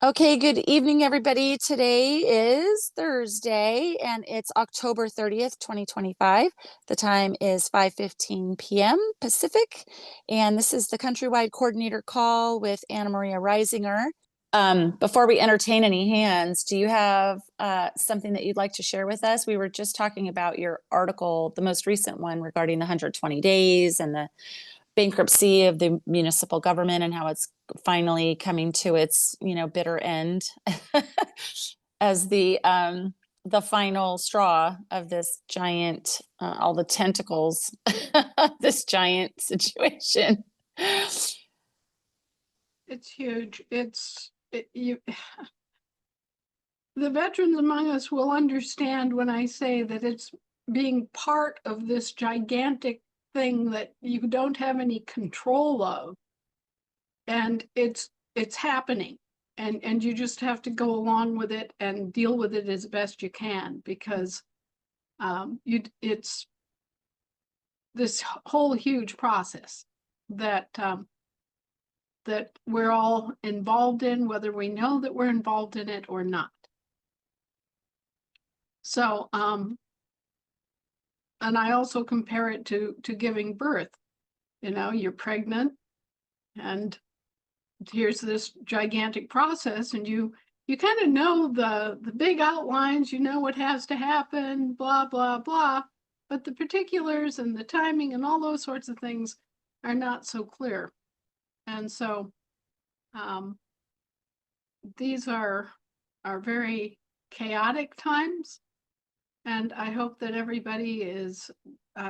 Okay, good evening, everybody. Today is Thursday and it's October 30th, 2025. The time is 5:15 p.m. Pacific, and this is the Countrywide Coordinator Call with Anna Maria Reisinger. Before we entertain any hands, do you have something that you'd like to share with us? We were just talking about your article, the most recent one regarding the 120 days and the bankruptcy of the municipal government and how it's finally coming to its bitter end as the final straw of this giant all the tentacles of this giant situation. It's huge. The veterans among us will understand when I say that it's being part of this gigantic thing that you don't have any control of, and it's happening, and you just have to go along with it and deal with it as best you can, because it's this whole huge process that that we're all involved in, whether we know that we're involved in it or not. So, and I also compare it to giving birth. You know, you're pregnant, and here's this gigantic process, and you kind of know the big outlines, you know what has to happen, blah, blah, blah, but the particulars and the timing and all those sorts of things are not so clear. And so these are very chaotic times, and I hope that everybody is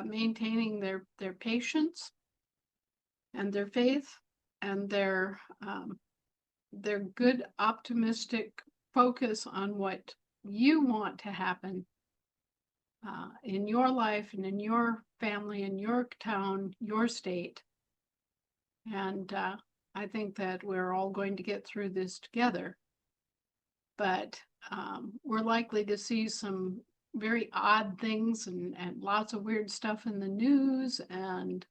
maintaining their patience and their faith and their good, optimistic focus on what you want to happen in your life and in your family, in your town, your state. And I think that we're all going to get through this together. But we're likely to see some very odd things and lots of weird stuff in the news, and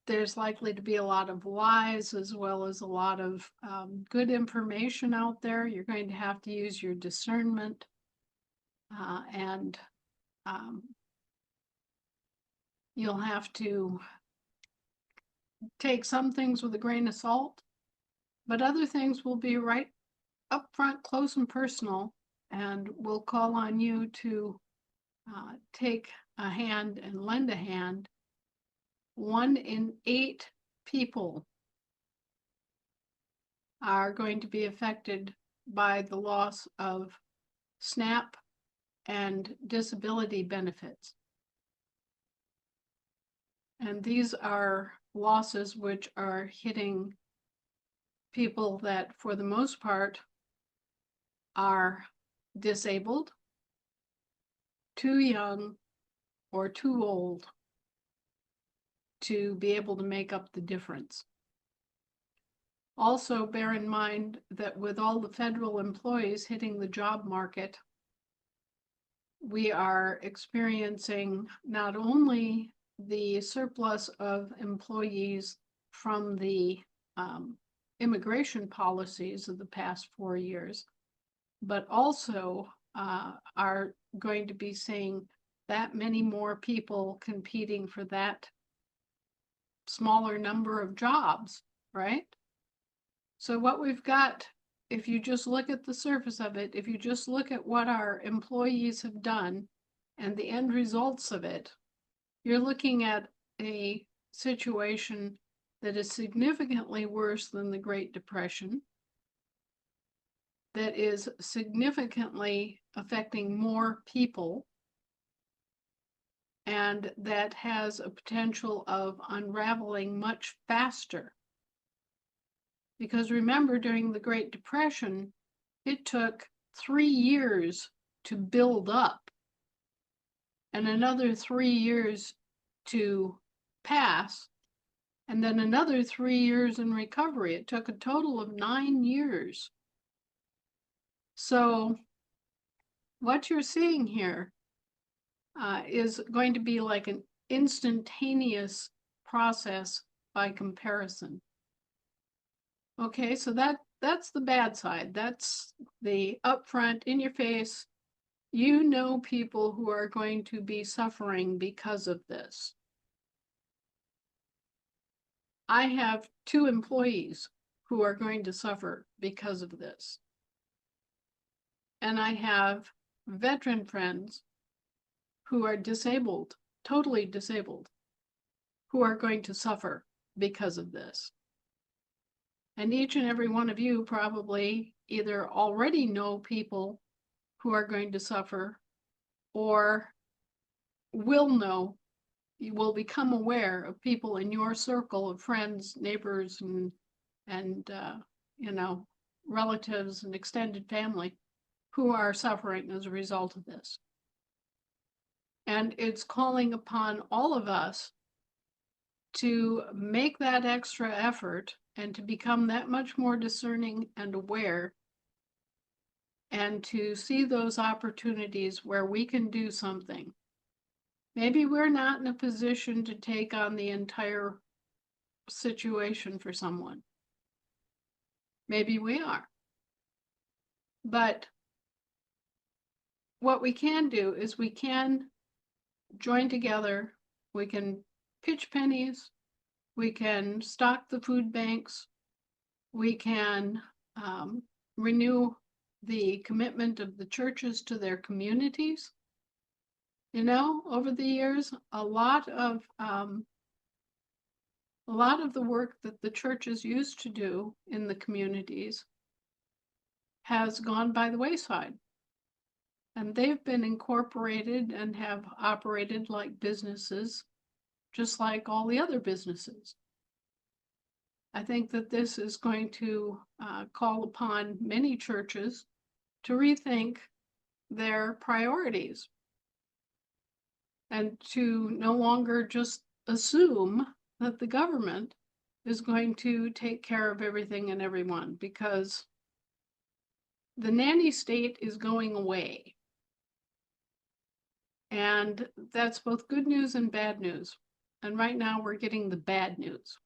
there's likely to be a lot of lies as well as a lot of good information out there. You're going to have to use your discernment, and you'll have to take some things with a grain of salt, but other things will be right up front, close and personal, and we'll call on you to take a hand and lend a hand. 1 in 8 people are going to be affected by the loss of SNAP and disability benefits. And these are losses which are hitting people that, for the most part, are disabled, too young, or too old to be able to make up the difference. Also, bear in mind that with all the federal employees hitting the job market, we are experiencing not only the surplus of employees from the immigration policies of the past 4 years, but also are going to be seeing that many more people competing for that smaller number of jobs, right? So what we've got, if you just look at the surface of it, if you just look at what our employees have done and the end results of it, you're looking at a situation that is significantly worse than the Great Depression, that is significantly affecting more people, and that has a potential of unraveling much faster. Because remember, during the Great Depression, it took 3 years to build up and another 3 years to pass, and then another 3 years in recovery. It took a total of 9 years. So what you're seeing here is going to be like an instantaneous process by comparison. Okay, so that's the bad side. That's the upfront, in your face. You know people who are going to be suffering because of this. I have 2 employees who are going to suffer because of this. And I have veteran friends who are disabled, totally disabled, who are going to suffer because of this. And each and every one of you probably either already know people who are going to suffer or will know, you will become aware of people in your circle of friends, neighbors, and you know, relatives and extended family who are suffering as a result of this. And it's calling upon all of us to make that extra effort and to become that much more discerning and aware, and to see those opportunities where we can do something. Maybe we're not in a position to take on the entire situation for someone. Maybe we are. But what we can do is we can join together, we can pitch pennies, we can stock the food banks, we can renew the commitment of the churches to their communities. You know, over the years, a lot of the work that the churches used to do in the communities has gone by the wayside. And they've been incorporated and have operated like businesses, just like all the other businesses. I think that this is going to call upon many churches to rethink their priorities and to no longer just assume that the government is going to take care of everything and everyone, because the nanny state is going away. And that's both good news and bad news. And right now we're getting the bad news.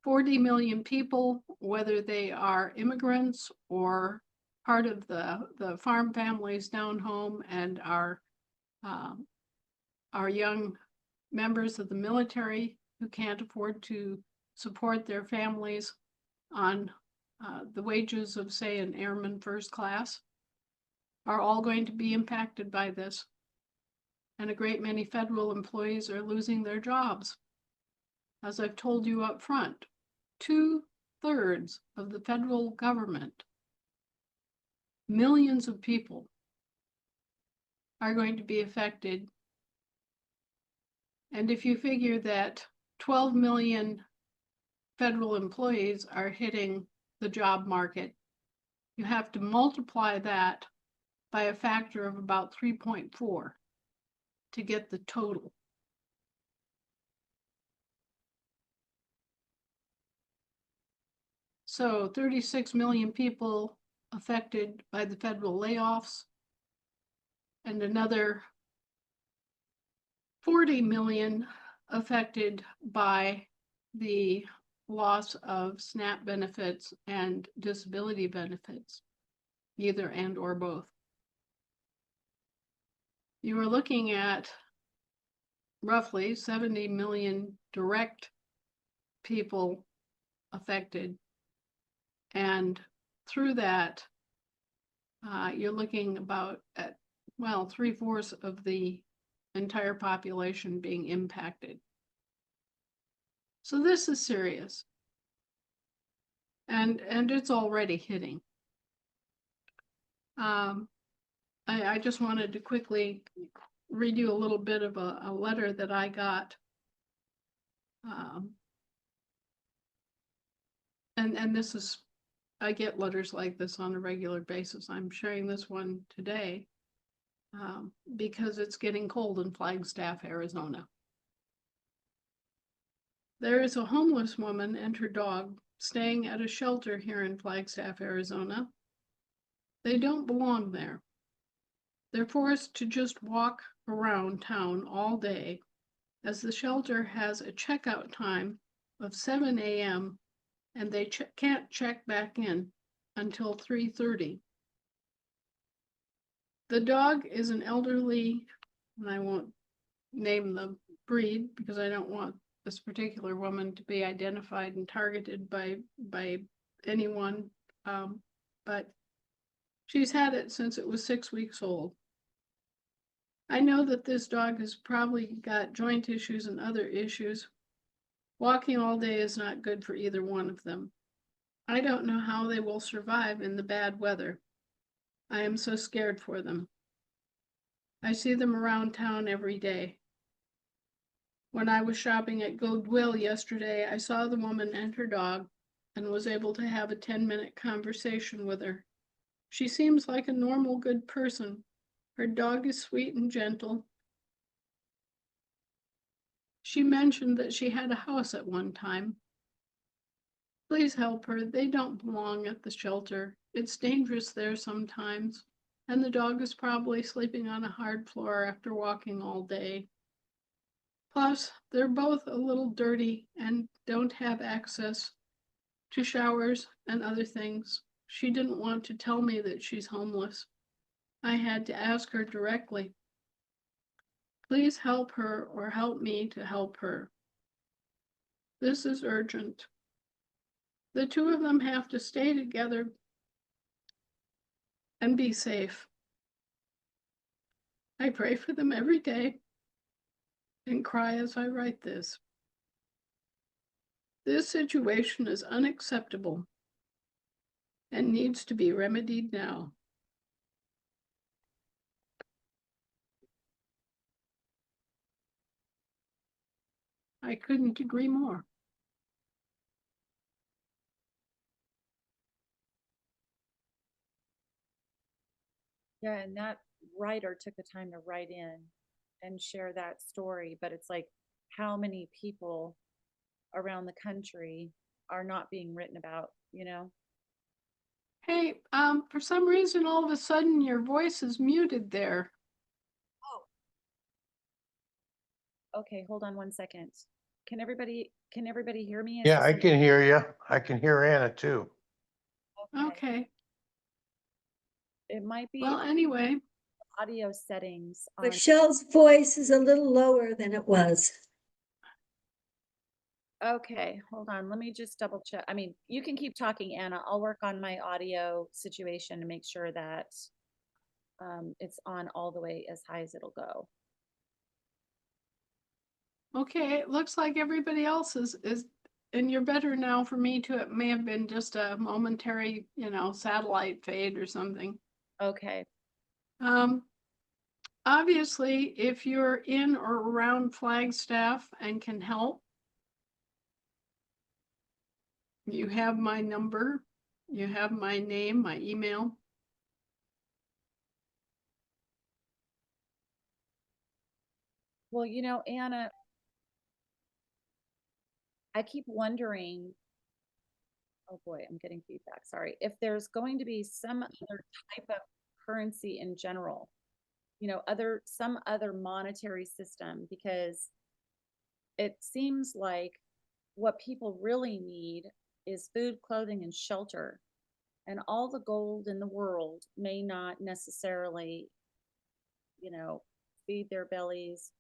40 million people, whether they are immigrants or part of the farm families down home and our young members of the military who can't afford to support their families on the wages of, say, an airman first class, are all going to be impacted by this. And a great many federal employees are losing their jobs. As I've told you up front, 2/3 of the federal government, millions of people, are going to be affected. And if you figure that 12 million federal employees are hitting the job market, you have to multiply that by a factor of about 3.4 to get the total. So 36 million people affected by the federal layoffs, and another 40 million affected by the loss of SNAP benefits and disability benefits, either and or both. You are looking at roughly 70 million direct people affected. And through that, you're looking about at, well, 3/4 of the entire population being impacted. So this is serious. And it's already hitting. I just wanted to quickly read you a little bit of a letter that I got. And this is, I get letters like this on a regular basis. I'm sharing this one today because it's getting cold in Flagstaff, Arizona. There is a homeless woman and her dog staying at a shelter here in Flagstaff, Arizona. They don't belong there. They're forced to just walk around town all day, as the shelter has a checkout time of 7 a.m. and they can't check back in until 3:30. The dog is an elderly, and I won't name the breed because I don't want this particular woman to be identified and targeted by anyone. But she's had it since it was 6 weeks old. I know that this dog has probably got joint issues and other issues. Walking all day is not good for either one of them. I don't know how they will survive in the bad weather. I am so scared for them. I see them around town every day. When I was shopping at Goodwill yesterday, I saw the woman and her dog and was able to have a 10-minute conversation with her. She seems like a normal, good person. Her dog is sweet and gentle. She mentioned that she had a house at one time. Please help her. They don't belong at the shelter. It's dangerous there sometimes, and the dog is probably sleeping on a hard floor after walking all day. Plus, they're both a little dirty and don't have access to showers and other things. She didn't want to tell me that she's homeless. I had to ask her directly. Please help her or help me to help her. This is urgent. The two of them have to stay together and be safe. I pray for them every day and cry as I write this. This situation is unacceptable and needs to be remedied now. I couldn't agree more. Yeah, and that writer took the time to write in and share that story. But it's like, how many people around the country are not being written about, you know? Hey, for some reason, all of a sudden your voice is muted there. Okay, hold on one second. Can everybody hear me? Is Yeah, this I an- can hear you. I can hear Anna too. Okay. It might be Well, anyway, audio settings on. Michelle's voice is a little lower than it was. Okay, hold on. Let me just double check. I mean, you can keep talking, Anna. I'll work on my audio situation to make sure that it's on all the way as high as it'll go. okay, it looks like everybody else is, and you're better now. For me too, it may have been just a momentary, satellite fade or something. Okay. Obviously, if you're in or around Flagstaff and can help, you have my number, you have my name, my email. Well, Anna, I keep wondering, oh boy, I'm getting feedback. Sorry. If there's going to be some other type of currency in general, some other monetary system, because it seems like what people really need is food, clothing, and shelter. And all the gold in the world may not necessarily, feed their bellies,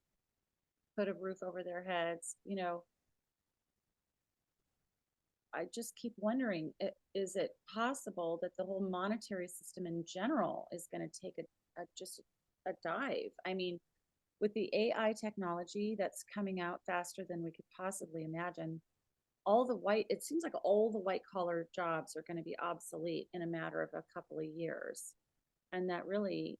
put a roof over their heads. I just keep wondering, is it possible that the whole monetary system in general is going to take just a dive? I mean, with the AI technology that's coming out faster than we could possibly imagine, it seems like all the white collar jobs are going to be obsolete in a matter of a couple of years. And that really,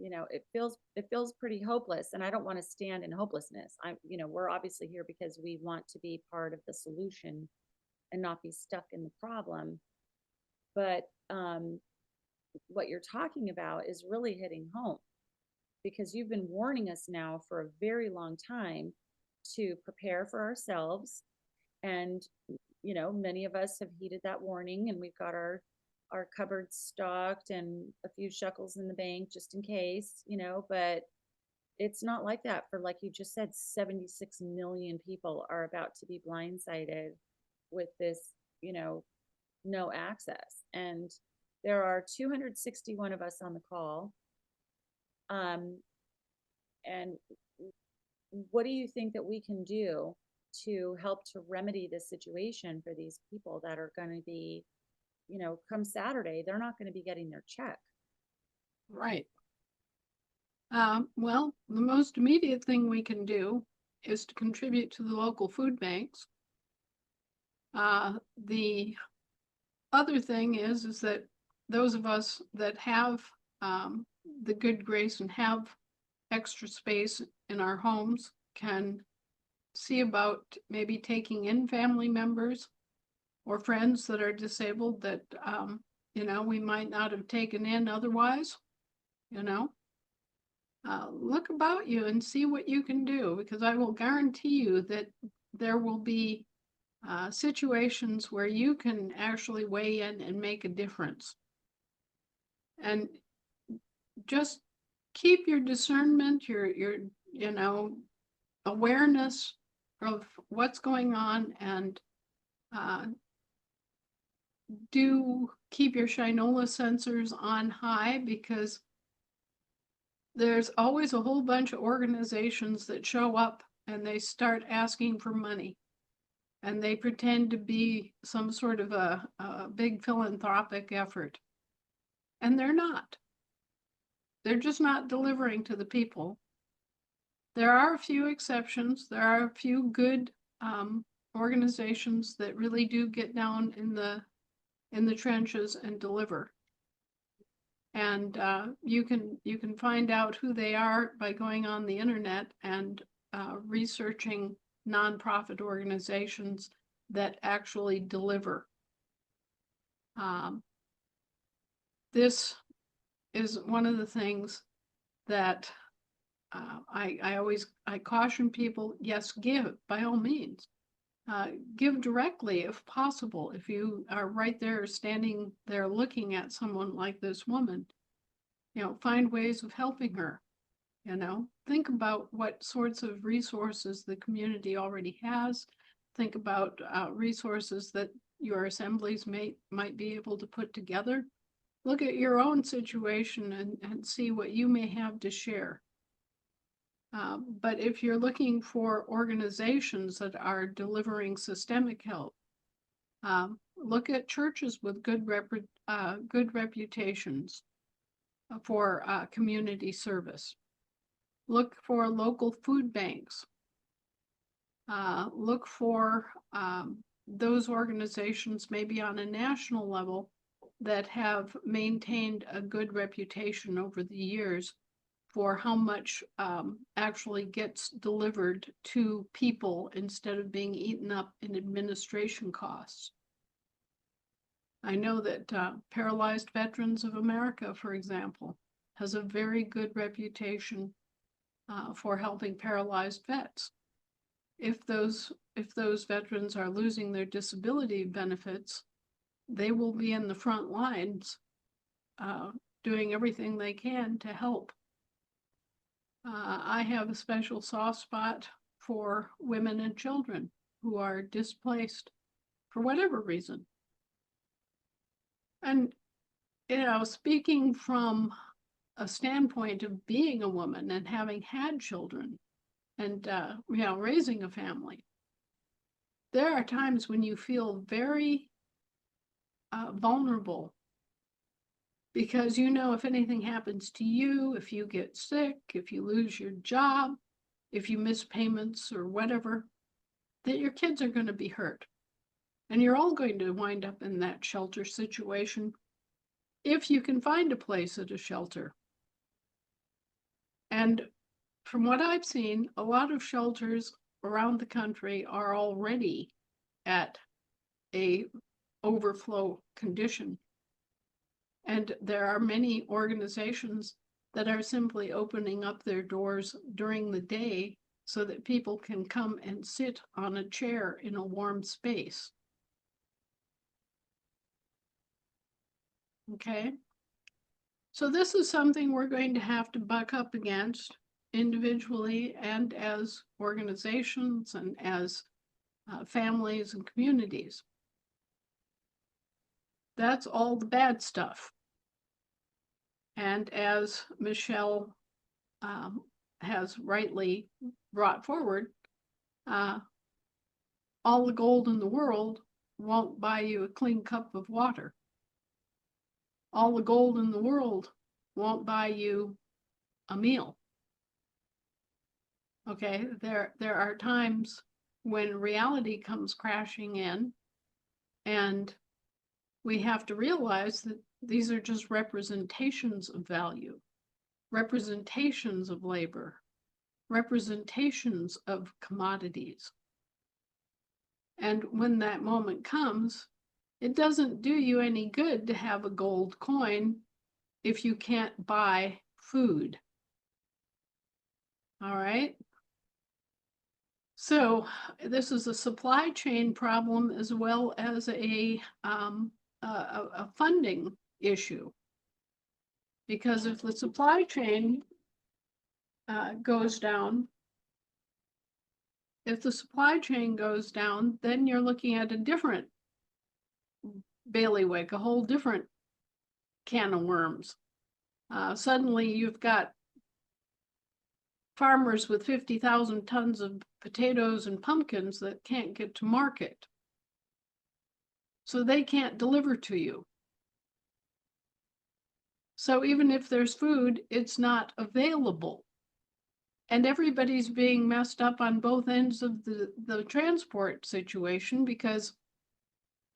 it feels pretty hopeless. And I don't want to stand in hopelessness. We're obviously here because we want to be part of the solution and not be stuck in the problem. But what you're talking about is really hitting home, because you've been warning us now for a very long time to prepare for ourselves. And, many of us have heeded that warning, and we've got our cupboards stocked and a few shekels in the bank just in case, but it's not like that for, like you just said, 76 million people are about to be blindsided. with this, you know, no access. And there are 261 of us on the call. And what do you think that we can do to help to remedy this situation for these people that are going to be, you know, come Saturday, they're not going to be getting their check? Right. Well, the most immediate thing we can do is to contribute to the local food banks. The other thing is that those of us that have the good grace and have extra space in our homes can see about maybe taking in family members or friends that are disabled that, you know, we might not have taken in otherwise, you know. Look about you and see what you can do, because I will guarantee you that there will be situations where you can actually weigh in and make a difference. And just keep your discernment, your you know, awareness of what's going on, and do keep your Shinola sensors on high, because there's always a whole bunch of organizations that show up and they start asking for money. And they pretend to be some sort of a big philanthropic effort. And they're not. They're just not delivering to the people. There are a few exceptions. There are a few good organizations that really do get down in the trenches and deliver. And you can find out who they are by going on the internet and researching nonprofit organizations that actually deliver. This is one of the things that I caution people. Yes, give by all means. Give directly if possible. If you are right there standing there looking at someone like this woman, you know, find ways of helping her. You know, think about what sorts of resources the community already has. Think about resources that your assemblies might be able to put together. Look at your own situation and see what you may have to share. But if you're looking for organizations that are delivering systemic help, look at churches with good reputations for community service. Look for local food banks. Look for those organizations maybe on a national level that have maintained a good reputation over the years for how much actually gets delivered to people instead of being eaten up in administration costs. I know that Paralyzed Veterans of America, for example, has a very good reputation for helping paralyzed vets. If those veterans are losing their disability benefits, they will be in the front lines doing everything they can to help. I have a special soft spot for women and children who are displaced for whatever reason. And, you know, speaking from a standpoint of being a woman and having had children and, you know, raising a family, there are times when you feel very vulnerable, because, you know, if anything happens to you, if you get sick, if you lose your job, if you miss payments or whatever, that your kids are going to be hurt. And you're all going to wind up in that shelter situation if you can find a place at a shelter. And from what I've seen, a lot of shelters around the country are already at a overflow condition. And there are many organizations that are simply opening up their doors during the day so that people can come and sit on a chair in a warm space. Okay. So this is something we're going to have to buck up against individually and as organizations and as families and communities. That's all the bad stuff. And as Michelle has rightly brought forward, all the gold in the world won't buy you a clean cup of water. All the gold in the world won't buy you a meal. Okay, there are times when reality comes crashing in, and we have to realize that these are just representations of value, representations of labor, representations of commodities. And when that moment comes, it doesn't do you any good to have a gold coin if you can't buy food. All right. So this is a supply chain problem as well as a funding issue. Because if the supply chain goes down, then you're looking at a different bailiwick, a whole different can of worms. Suddenly you've got farmers with 50,000 tons of potatoes and pumpkins that can't get to market. So they can't deliver to you. So even if there's food, it's not available. And everybody's being messed up on both ends of the transport situation, because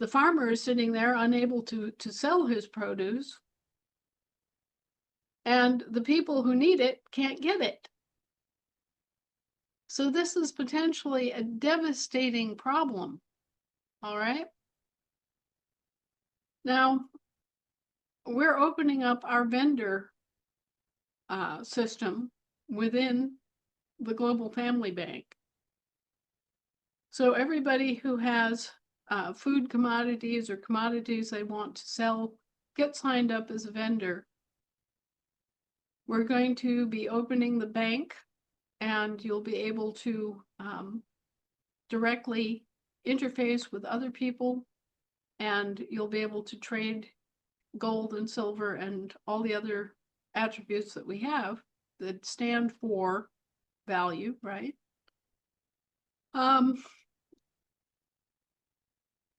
the farmer is sitting there unable to sell his produce, and the people who need it can't get it. So this is potentially a devastating problem. All right. Now, we're opening up our vendor system within the Global Family Bank. So everybody who has food commodities or commodities they want to sell, get signed up as a vendor. We're going to be opening the bank, and you'll be able to directly interface with other people, and you'll be able to trade gold and silver and all the other attributes that we have that stand for value, right?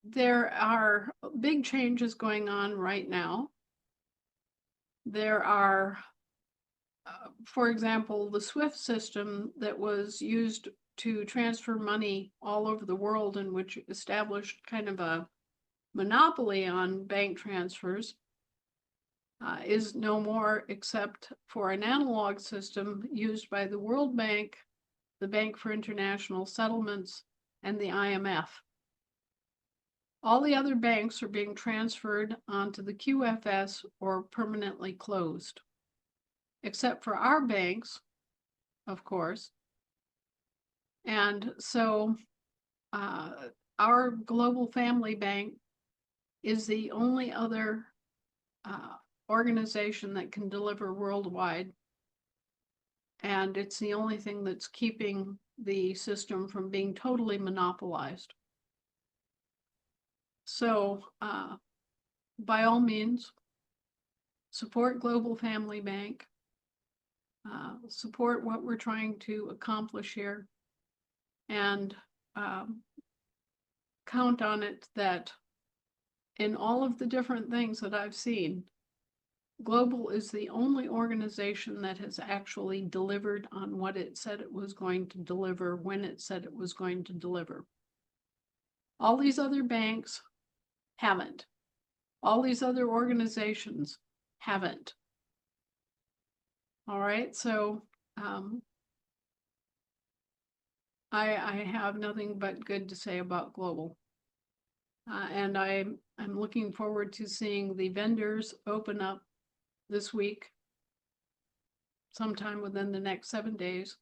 There are big changes going on right now. There are, for example, the SWIFT system that was used to transfer money all over the world, and which established kind of a monopoly on bank transfers, is no more, except for an analog system used by the World Bank, the Bank for International Settlements, and the IMF. All the other banks are being transferred onto the QFS or permanently closed, except for our banks, of course. And so our Global Family Bank is the only other organization that can deliver worldwide. And it's the only thing that's keeping the system from being totally monopolized. So by all means, support Global Family Bank, support what we're trying to accomplish here, and count on it that in all of the different things that I've seen, Global is the only organization that has actually delivered on what it said it was going to deliver when it said it was going to deliver. All these other banks haven't. All these other organizations haven't. All right, so I have nothing but good to say about Global. And I'm looking forward to seeing the vendors open up this week, sometime within the next 7 days.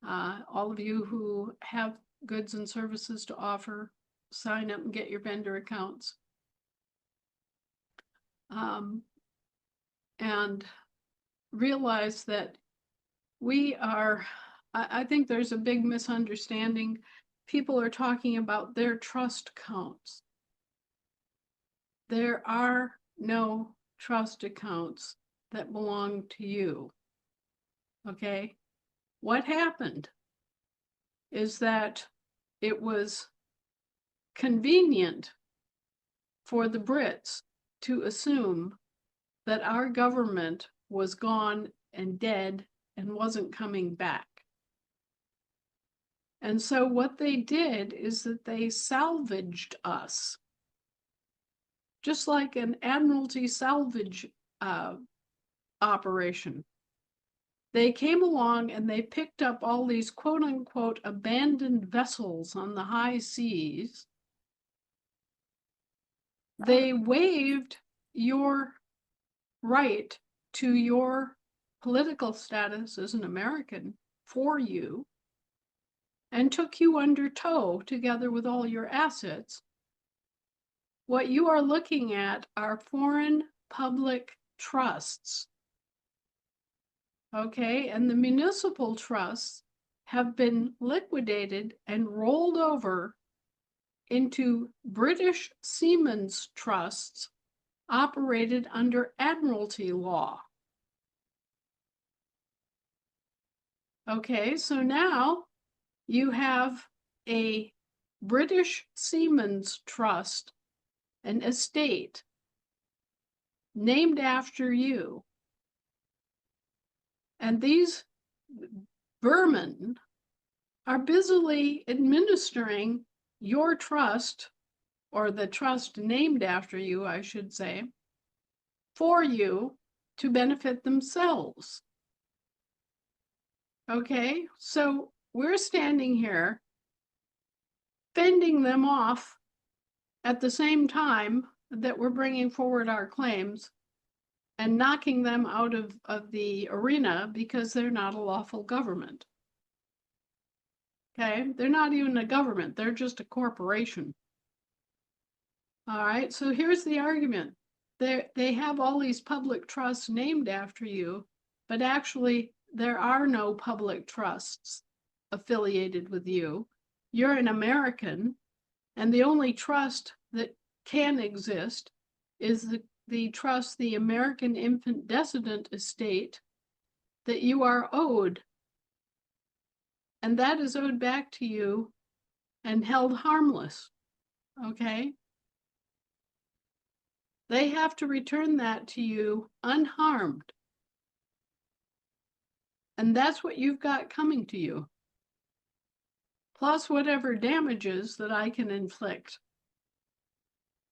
All of you who have goods and services to offer, sign up and get your vendor accounts. And realize that we are, I think there's a big misunderstanding people are talking about their trust accounts. There are no trust accounts that belong to you. Okay? What happened is that it was convenient for the Brits to assume that our government was gone and dead and wasn't coming back. And so what they did is that they salvaged us, just like an Admiralty salvage operation. They came along and they picked up all these quote unquote abandoned vessels on the high seas. They waived your right to your political status as an American for you and took you under tow together with all your assets. What you are looking at are foreign public trusts. Okay, and the municipal trusts have been liquidated and rolled over into British seamen's trusts operated under Admiralty law. Okay, so now you have a British seamen's trust, an estate named after you. And these vermin are busily administering your trust, or the trust named after you, I should say, for you to benefit themselves. Okay, so we're standing here fending them off at the same time that we're bringing forward our claims and knocking them out of the arena because they're not a lawful government. Okay, they're not even a government, they're just a corporation. All right, so here's the argument. They have all these public trusts named after you, but actually there are no public trusts affiliated with you. You're an American, and the only trust that can exist is the trust, the American Infant Descendant Estate, that you are owed. And that is owed back to you and held harmless. Okay? They have to return that to you unharmed. And that's what you've got coming to you. Plus whatever damages that I can inflict.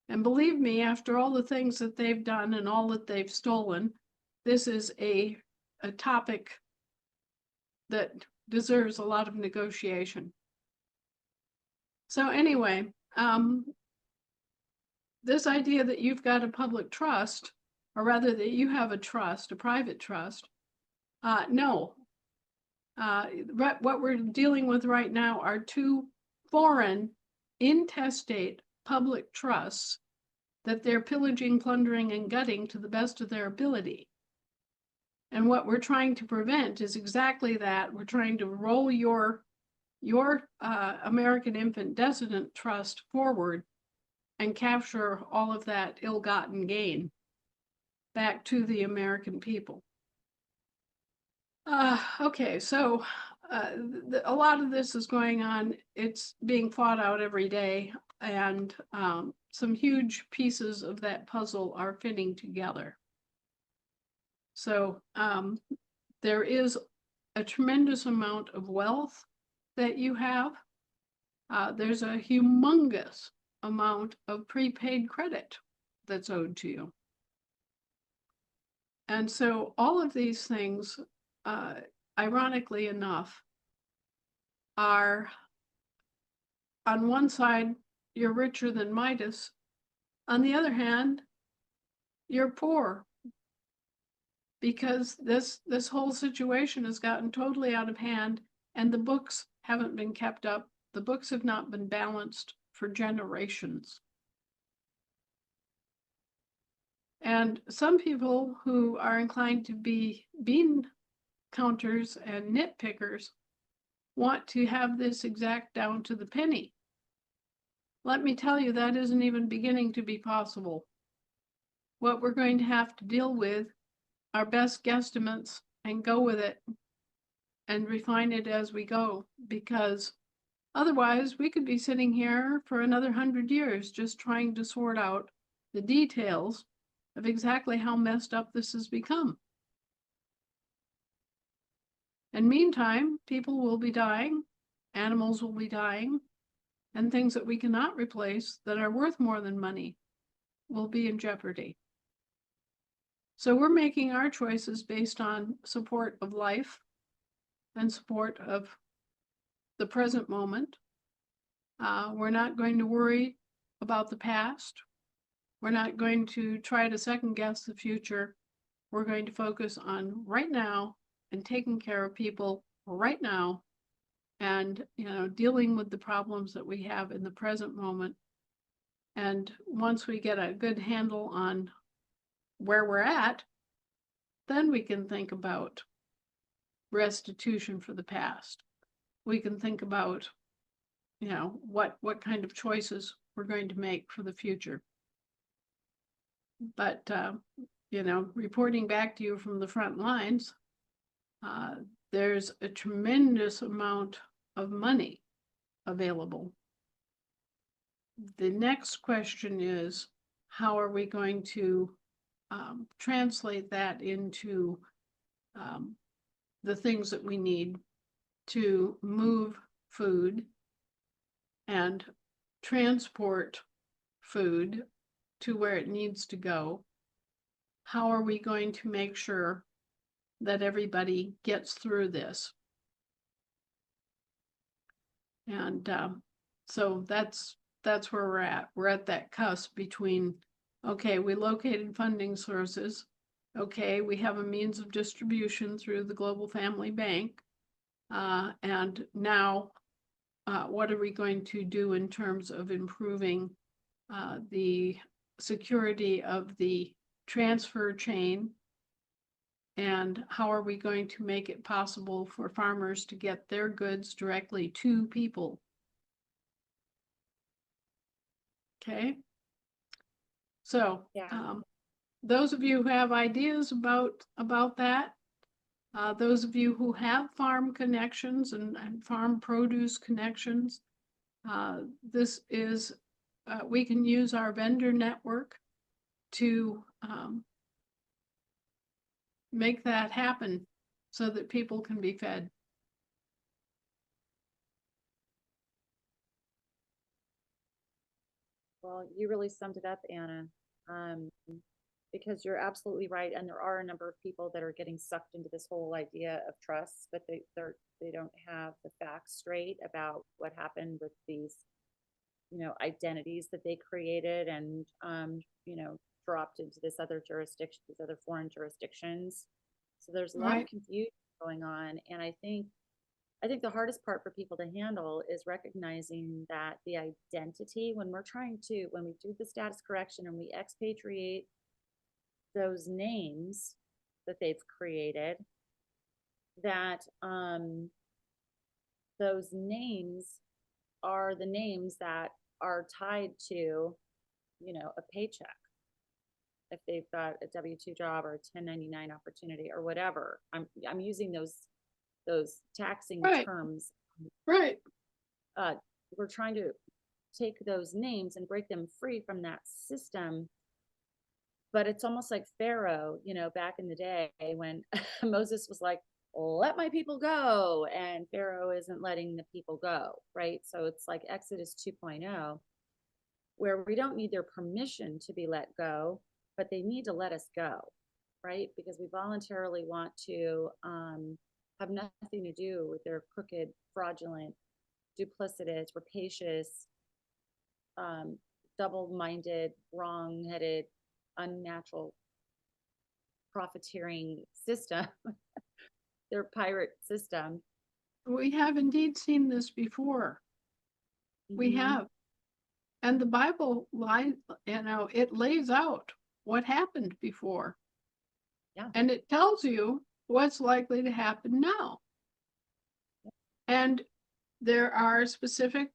And believe me, after all the things that they've done and all that they've stolen, this is a topic that deserves a lot of negotiation. So anyway, this idea that you've got a public trust, or rather that you have a trust, a private trust, no. What we're dealing with right now are two foreign intestate public trusts that they're pillaging, plundering, and gutting to the best of their ability. And what we're trying to prevent is exactly that. We're trying to roll your American Infant Descendant Trust forward and capture all of that ill-gotten gain back to the American people. Okay, so a lot of this is going on. It's being fought out every day, and some huge pieces of that puzzle are fitting together. So there is a tremendous amount of wealth that you have. There's a humongous amount of prepaid credit that's owed to you. And so all of these things, ironically enough, are on one side, you're richer than Midas. On the other hand, you're poor, because this whole situation has gotten totally out of hand, and the books haven't been kept up. The books have not been balanced for generations. And some people who are inclined to be bean counters and nitpickers want to have this exact down to the penny. Let me tell you, that isn't even beginning to be possible. What we're going to have to deal with are best guesstimates and go with it and refine it as we go, because otherwise we could be sitting here for another 100 years just trying to sort out the details of exactly how messed up this has become. And meantime, people will be dying, animals will be dying, and things that we cannot replace that are worth more than money will be in jeopardy. So we're making our choices based on support of life and support of the present moment. We're not going to worry about the past. We're not going to try to second guess the future. We're going to focus on right now and taking care of people right now, and dealing with the problems that we have in the present moment. And once we get a good handle on where we're at, then we can think about restitution for the past. We can think about what kind of choices we're going to make for the future. But reporting back to you from the front lines, there's a tremendous amount of money available. The next question is, how are we going to translate that into the things that we need to move food and transport food to where it needs to go? How are we going to make sure that everybody gets through this? And so that's where we're at. We're at that cusp between, okay, we located funding sources. Okay, we have a means of distribution through the Global Family Bank. And now, what are we going to do in terms of improving the security of the transfer chain? And how are we going to make it possible for farmers to get their goods directly to people? Okay. So those of you who have ideas about that, those of you who have farm connections and farm produce connections, this is, we can use our vendor network to make that happen so that people can be fed. Well, you really summed it up, Anna, because you're absolutely right. And there are a number of people that are getting sucked into this whole idea of trust, but they don't have the facts straight about what happened with these, identities that they created and, dropped into this other jurisdiction, these other foreign jurisdictions. So there's a lot of confusion going on. And I think the hardest part for people to handle is recognizing that the identity, when we do the status correction and we expatriate those names that they've created, that those names are the names that are tied to, a paycheck. If they've got a W-2 job or a 1099 opportunity or whatever, I'm using those taxing terms. Right. We're trying to take those names and break them free from that system. But it's almost like Pharaoh, back in the day when Moses was like, let my people go. And Pharaoh isn't letting the people go, right? So it's like Exodus 2.0, where we don't need their permission to be let go, but they need to let us go, right? Because we voluntarily want to have nothing to do with their crooked, fraudulent, duplicitous, rapacious, double-minded, wrong-headed, unnatural profiteering system, their pirate system. We have indeed seen this before. We have. And the Bible it lays out what happened before. Yeah. And it tells you what's likely to happen now. And there are specific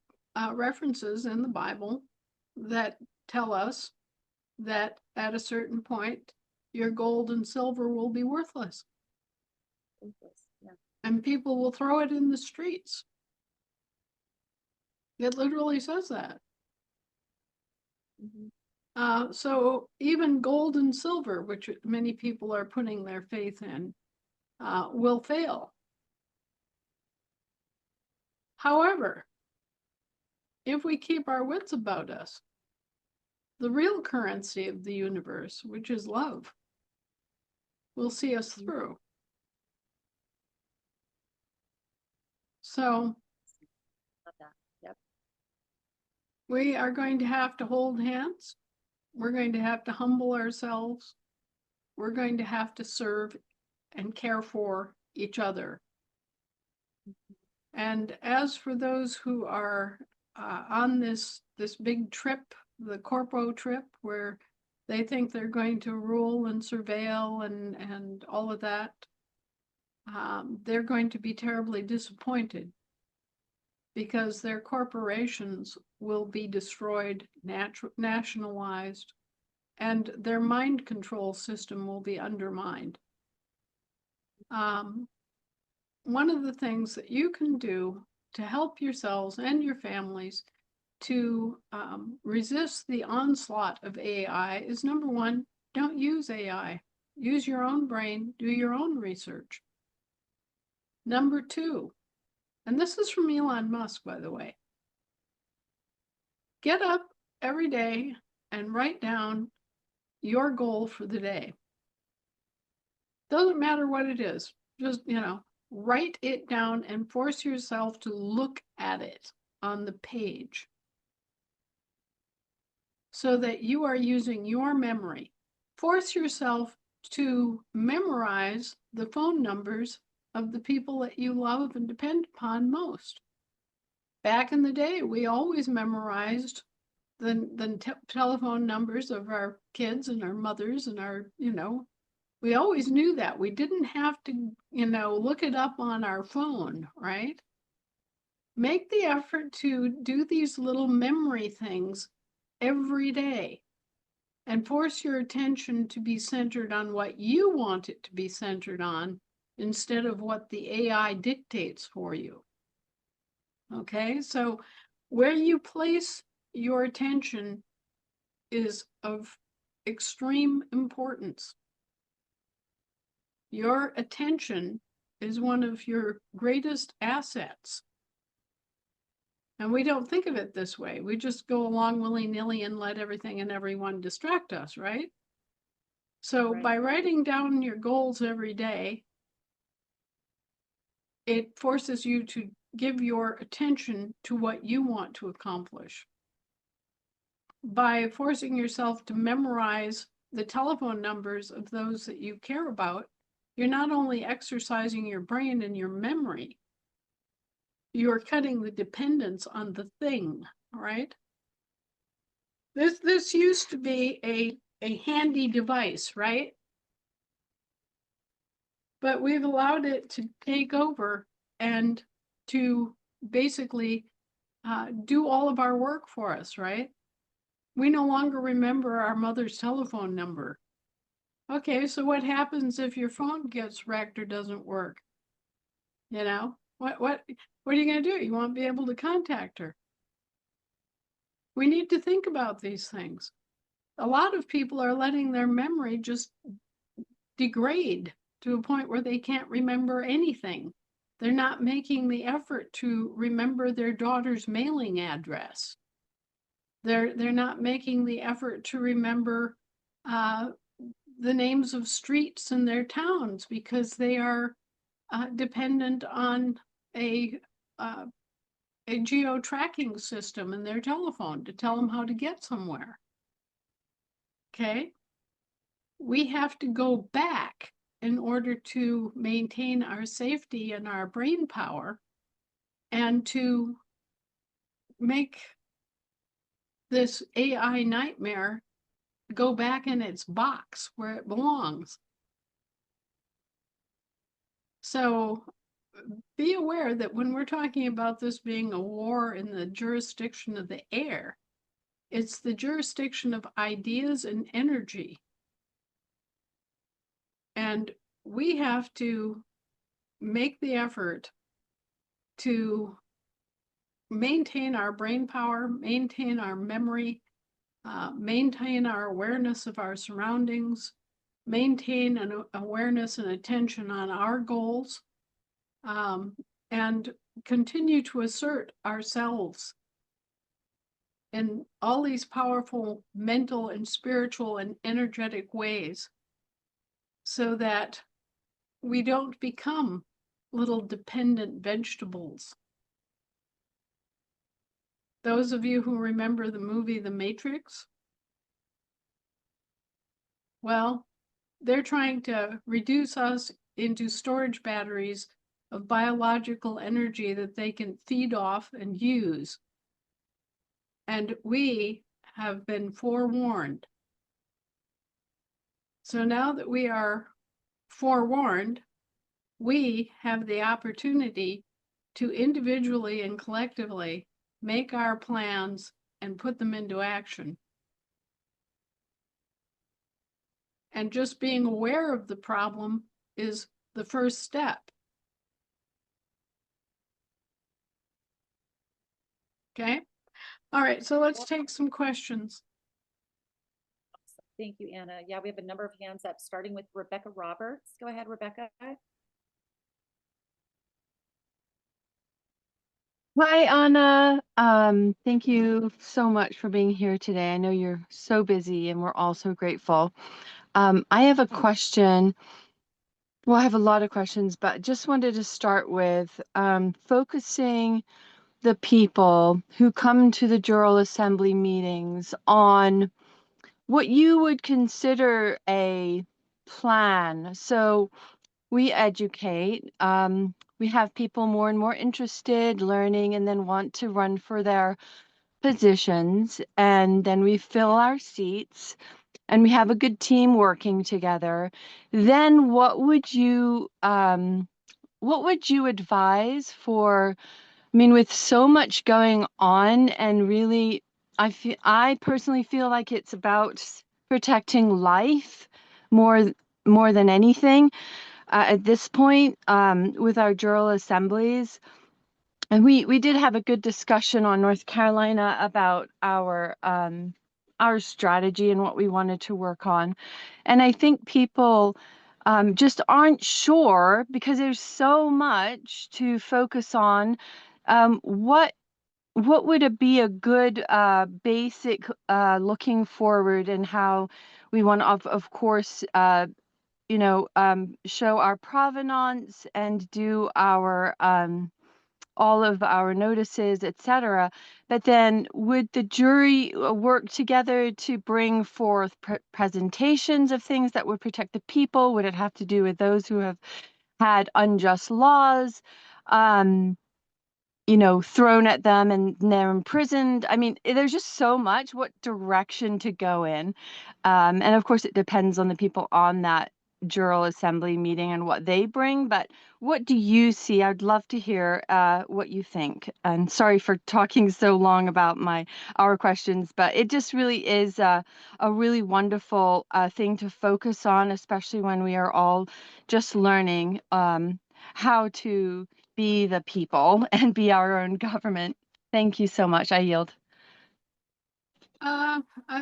references in the Bible that tell us that at a certain point, your gold and silver will be worthless, Yeah. and people will throw it in the streets. It literally says that. So even gold and silver, which many people are putting their faith in, will fail. However, if we keep our wits about us, the real currency of the universe, which is love, will see us through. So Love that. Yep. we are going to have to hold hands. We're going to have to humble ourselves. We're going to have to serve and care for each other. And as for those who are on this big trip, the corpo trip, where they think they're going to rule and surveil and all of that, they're going to be terribly disappointed, because their corporations will be destroyed, nationalized, and their mind control system will be undermined. One of the things that you can do to help yourselves and your families to resist the onslaught of AI is, number one, don't use AI. Use your own brain, do your own research. Number two, and this is from Elon Musk, by the way, get up every day and write down your goal for the day. Doesn't matter what it is, just, write it down and force yourself to look at it on the page so that you are using your memory. Force yourself to memorize the phone numbers of the people that you love and depend upon most. Back in the day, we always memorized the telephone numbers of our kids and our mothers and our, we always knew that. We didn't have to, look it up on our phone, right? Make the effort to do these little memory things every day and force your attention to be centered on what you want it to be centered on instead of what the AI dictates for you. Okay, so where you place your attention is of extreme importance. Your attention is one of your greatest assets. And we don't think of it this way. We just go along willy-nilly and let everything and everyone distract us, right? So Right. by writing down your goals every day, it forces you to give your attention to what you want to accomplish. By forcing yourself to memorize the telephone numbers of those that you care about, you're not only exercising your brain and your memory, you're cutting the dependence on the thing, right? This used to be a handy device, right? But we've allowed it to take over and to basically do all of our work for us, right? We no longer remember our mother's telephone number. Okay, so what happens if your phone gets wrecked or doesn't work? What are you going to do? You won't be able to contact her. We need to think about these things. A lot of people are letting their memory just degrade to a point where they can't remember anything. They're not making the effort to remember their daughter's mailing address. They're not making the effort to remember the names of streets in their towns because they are dependent on a geo-tracking system in their telephone to tell them how to get somewhere. Okay? We have to go back in order to maintain our safety and our brain power and to make this AI nightmare go back in its box where it belongs. So be aware that when we're talking about this being a war in the jurisdiction of the air, it's the jurisdiction of ideas and energy. And we have to make the effort to maintain our brain power, maintain our memory, maintain our awareness of our surroundings, maintain an awareness and attention on our goals, and continue to assert ourselves in all these powerful mental and spiritual and energetic ways, so that we don't become little dependent vegetables. Those of you who remember the movie The Matrix, well, they're trying to reduce us into storage batteries of biological energy that they can feed off and use. And we have been forewarned. So now that we are forewarned, we have the opportunity to individually and collectively make our plans and put them into action. And just being aware of the problem is the first step. Okay? All right, so let's take some questions. Thank you, Anna. Yeah, we have a number of hands up, starting with Rebecca Roberts. Go ahead, Rebecca. Hi, Anna. Thank you so much for being here today. I know you're so busy and we're all so grateful. I have a question. Well, I have a lot of questions, but just wanted to start with focusing the people who come to the Jural Assembly meetings on what you would consider a plan. So we educate. We have people more and more interested, learning, and then want to run for their positions. And then we fill our seats and we have a good team working together. Then what would you advise for, I mean, with so much going on and really, I personally feel like it's about protecting life more, more than anything at this point with our jural assemblies. And we did have a good discussion on North Carolina about our strategy and what we wanted to work on. And I think people just aren't sure because there's so much to focus on. What would it be a good basic looking forward and how we want to, of course, show our provenance and do our all of our notices, etc. But then would the jury work together to bring forth presentations of things that would protect the people? Would it have to do with those who have had unjust laws? Thrown at them and they're imprisoned. I mean, there's just so much what direction to go in. And of course, it depends on the people on that jural assembly meeting and what they bring. But what do you see? I'd love to hear what you think. And sorry for talking so long about our questions, but it just really is a really wonderful thing to focus on, especially when we are all just learning how to be the people and be our own government. Thank you so much. I yield.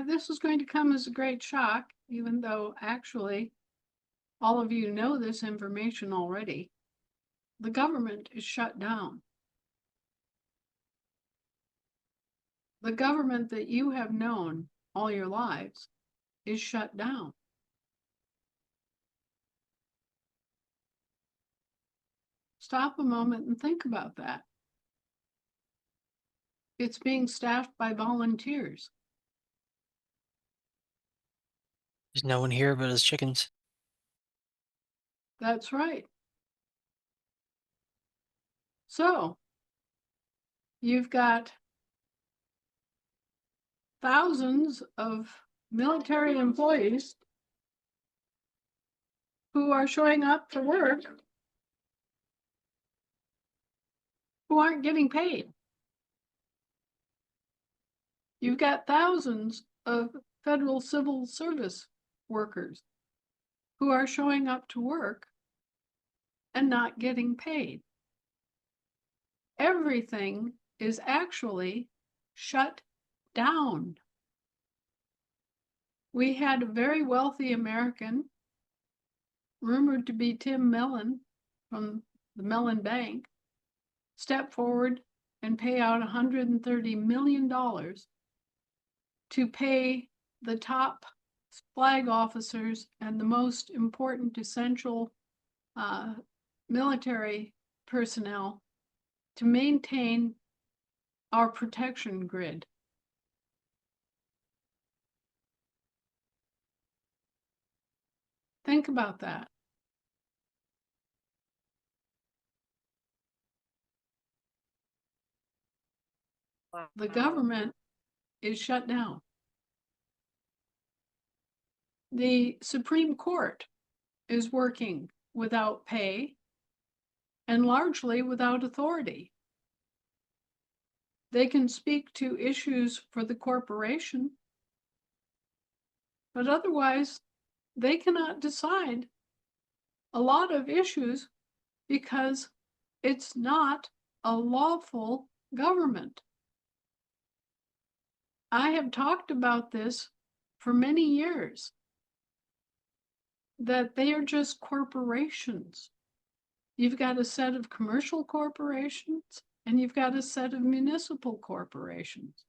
This is going to come as a great shock, even though actually all of you know this information already. The government is shut down. The government that you have known all your lives is shut down. Stop a moment and think about that. It's being staffed by volunteers. There's no one here but his chickens. That's right. So you've got thousands of military employees who are showing up to work who aren't getting paid. You've got thousands of federal civil service workers who are showing up to work and not getting paid. Everything is actually shut down. We had a very wealthy American, rumored to be Tim Mellon from the Mellon Bank, step forward and pay out $130 million to pay the top flag officers and the most important essential military personnel to maintain our protection grid. Think about that. Wow. The government is shut down. The Supreme Court is working without pay and largely without authority. They can speak to issues for the corporation, but otherwise they cannot decide a lot of issues because it's not a lawful government. I have talked about this for many years, that they are just corporations. You've got a set of commercial corporations and you've got a set of municipal corporations.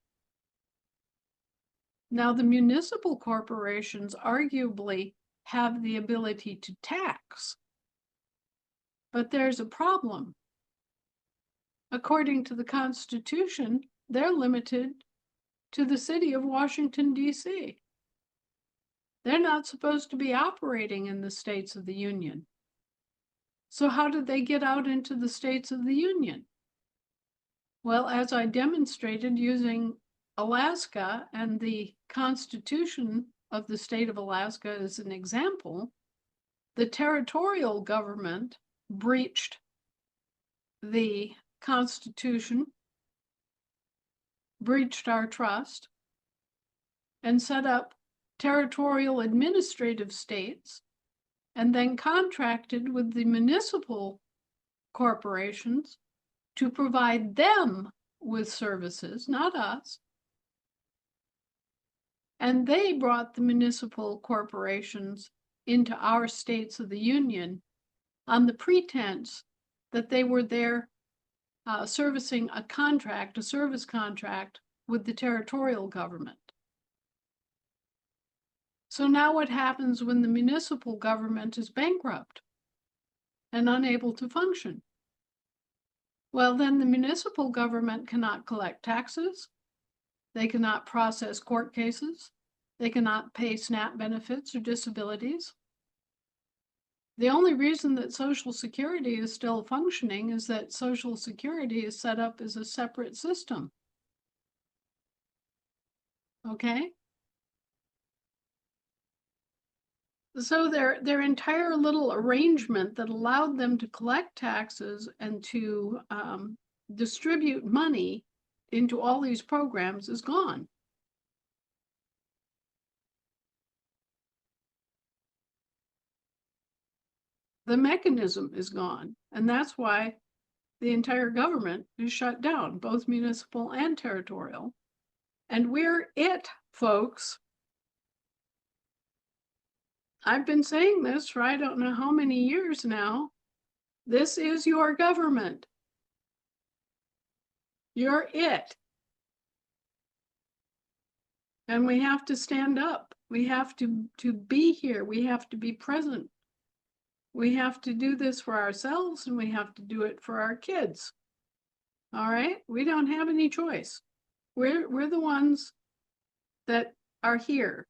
Now, the municipal corporations arguably have the ability to tax, but there's a problem. According to the Constitution, they're limited to the city of Washington, D.C. They're not supposed to be operating in the states of the Union. So how did they get out into the states of the Union? Well, as I demonstrated using Alaska and the Constitution of the state of Alaska as an example, the territorial government breached the Constitution, breached our trust, and set up territorial administrative states, and then contracted with the municipal corporations to provide them with services, not us. And they brought the municipal corporations into our states of the Union on the pretense that they were there servicing a contract, a service contract with the territorial government. So now what happens when the municipal government is bankrupt and unable to function? Well, then the municipal government cannot collect taxes. They cannot process court cases. They cannot pay SNAP benefits or disabilities. The only reason that Social Security is still functioning is that Social Security is set up as a separate system. Okay? So their entire little arrangement that allowed them to collect taxes and to distribute money into all these programs is gone. The mechanism is gone, and that's why the entire government is shut down, both municipal and territorial. And we're it, folks. I've been saying this for I don't know how many years now. This is your government. You're it. And we have to stand up. We have to be here. We have to be present. We have to do this for ourselves and we have to do it for our kids. All right? We don't have any choice. We're the ones that are here.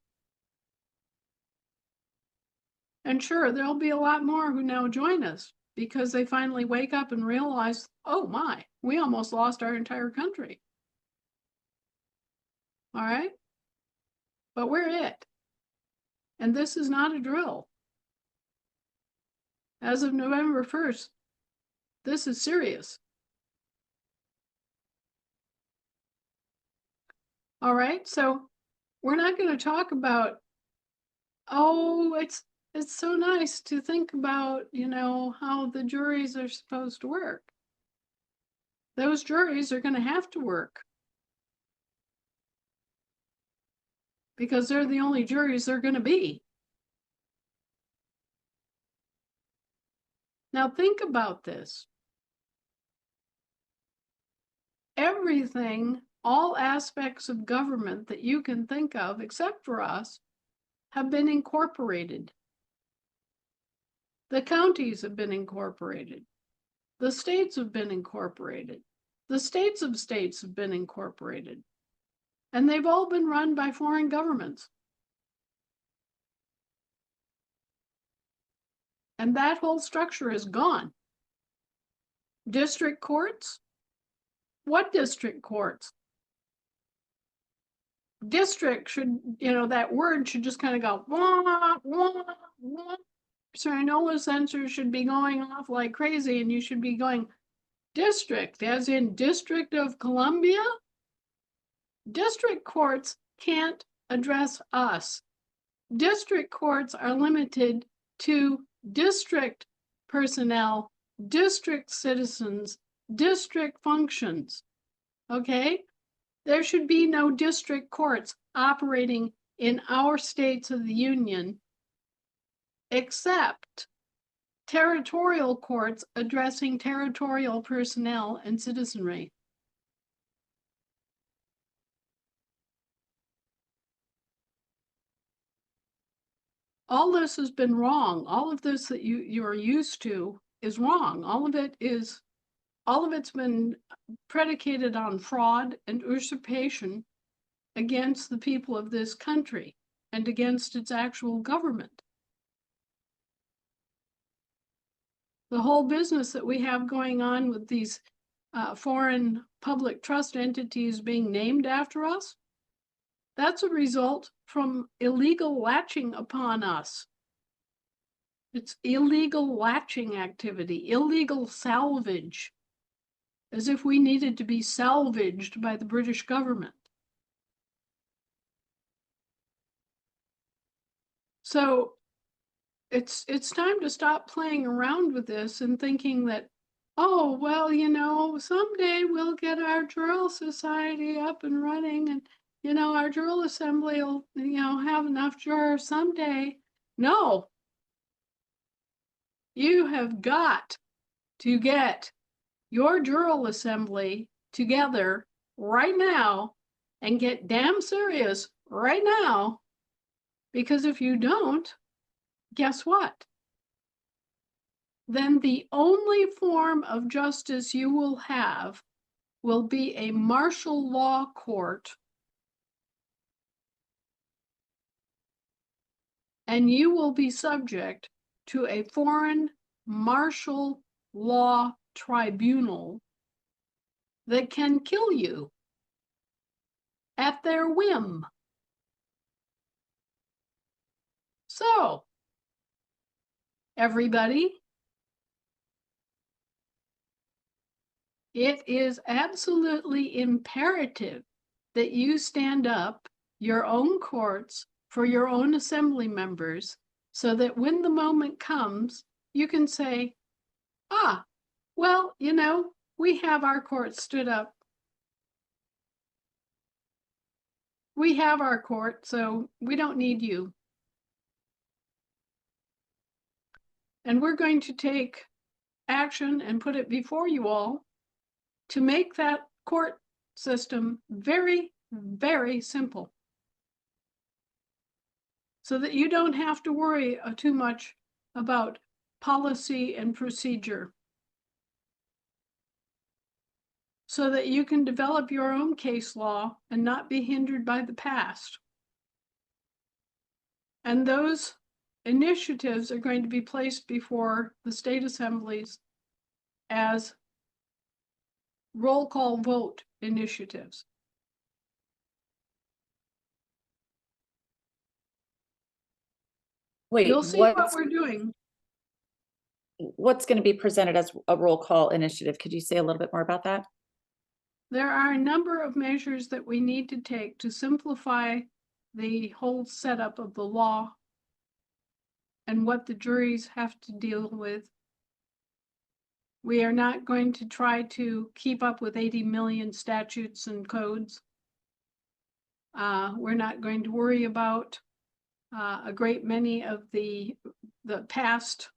And sure, there'll be a lot more who now join us because they finally wake up and realize, oh my, we almost lost our entire country. All right? But we're it. And this is not a drill. As of November 1st, this is serious. All right, so we're not going to talk about, oh, it's so nice to think about, you know, how the juries are supposed to work. Those juries are going to have to work because they're the only juries they're going to be. Now think about this. Everything, all aspects of government that you can think of, except for us, have been incorporated. The counties have been incorporated. The states have been incorporated. The states of states have been incorporated. And they've all been run by foreign governments. And that whole structure is gone. District courts? What district courts? District should, you know, that word should just kind of go, wah, wah, wah. Serinola sensors should be going off like crazy, and you should be going, district, as in District of Columbia? District courts can't address us. District courts are limited to district personnel, district citizens, district functions. Okay? There should be no district courts operating in our states of the Union, except territorial courts addressing territorial personnel and citizenry. All this has been wrong. All of this that you're used to is wrong. All of it's been predicated on fraud and usurpation against the people of this country and against its actual government. The whole business that we have going on with these foreign public trust entities being named after us, that's a result from illegal latching upon us. It's illegal latching activity, illegal salvage, as if we needed to be salvaged by the British government. So it's time to stop playing around with this and thinking that, oh, well, you know, someday we'll get our Drill Society up and running, and, you know, our drill assembly will, you know, have enough jurors someday. No. You have got to get your drill assembly together right now and get damn serious right now, because if you don't, guess what? Then the only form of justice you will have will be a martial law court, and you will be subject to a foreign martial law tribunal that can kill you at their whim. So, everybody, it is absolutely imperative that you stand up your own courts for your own assembly members, so that when the moment comes, you can say, ah, well, you know, we have our court stood up. We have our court, so we don't need you. And we're going to take action and put it before you all to make that court system very, very simple, so that you don't have to worry too much about policy and procedure, so that you can develop your own case law and not be hindered by the past. And those initiatives are going to be placed before the state assemblies as roll call vote initiatives. Wait, You'll see what we're doing. what's going to be presented as a roll call initiative? Could you say a little bit more about that? there are a number of measures that we need to take to simplify the whole setup of the law and what the juries have to deal with. We are not going to try to keep up with 80 million statutes and codes. We're not going to worry about a great many of the past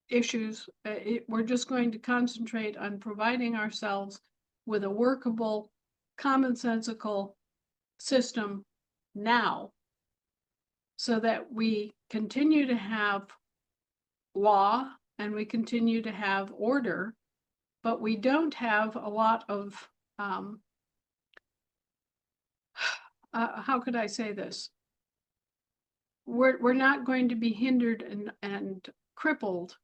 issues. We're just going to concentrate on providing ourselves with a workable, commonsensical system now, so that we continue to have law and we continue to have order, but we don't have a lot of, how could I say this? We're not going to be hindered and crippled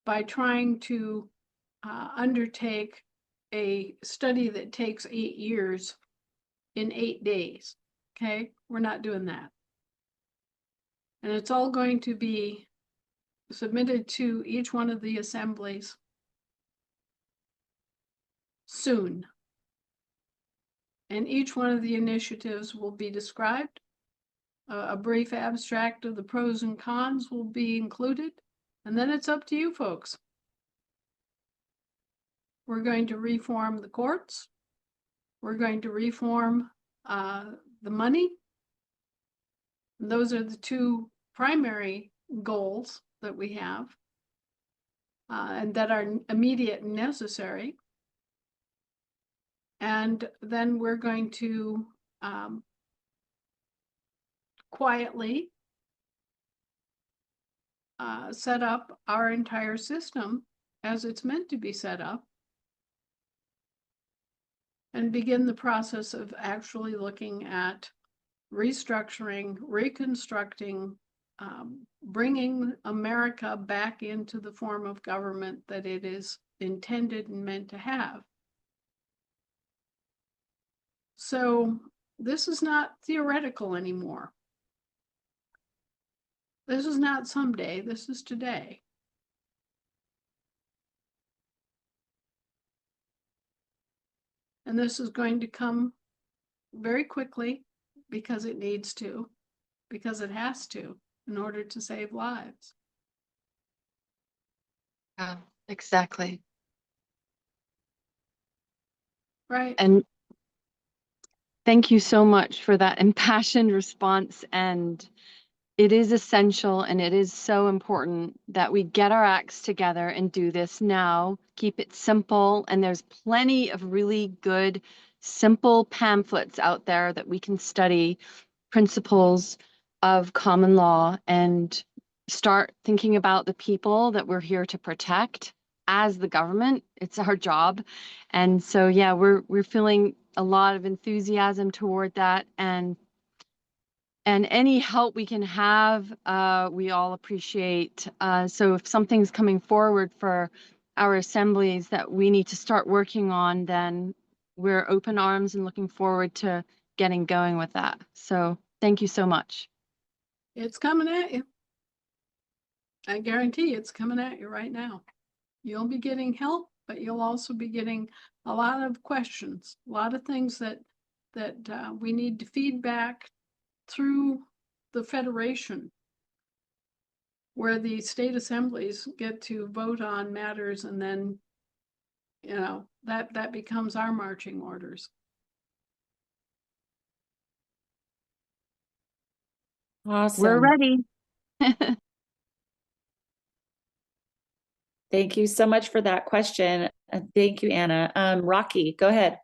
by trying to undertake a study that takes 8 years in 8 days. Okay, we're not doing that. And it's all going to be submitted to each one of the assemblies soon. And each one of the initiatives will be described. A brief abstract of the pros and cons will be included. And then it's up to you folks. We're going to reform the courts. We're going to reform the money. Those are the two primary goals that we have and that are immediate and necessary. And then we're going to quietly set up our entire system as it's meant to be set up and begin the process of actually looking at restructuring, reconstructing, bringing America back into the form of government that it is intended and meant to have. So this is not theoretical anymore. This is not someday, this is today. And this is going to come very quickly because it needs to, because it has to, in order to save lives. Yeah, exactly. Right. And thank you so much for that impassioned response. And it is essential and it is so important that we get our acts together and do this now. Keep it simple. And there's plenty of really good, simple pamphlets out there that we can study, principles of common law, and start thinking about the people that we're here to protect as the government. It's our job. And so, yeah, we're feeling a lot of enthusiasm toward that. And any help we can have, we all appreciate. So if something's coming forward for our assemblies that we need to start working on, then we're open arms and looking forward to getting going with that. So thank you so much. It's coming at you. I guarantee it's coming at you right now. You'll be getting help, but you'll also be getting a lot of questions, a lot of things that we need to feed back through the federation, where the state assemblies get to vote on matters, and then, you know, that becomes our marching orders. Awesome. We're ready. Thank you so much for that question. Thank you, Anna. Rocky, go ahead.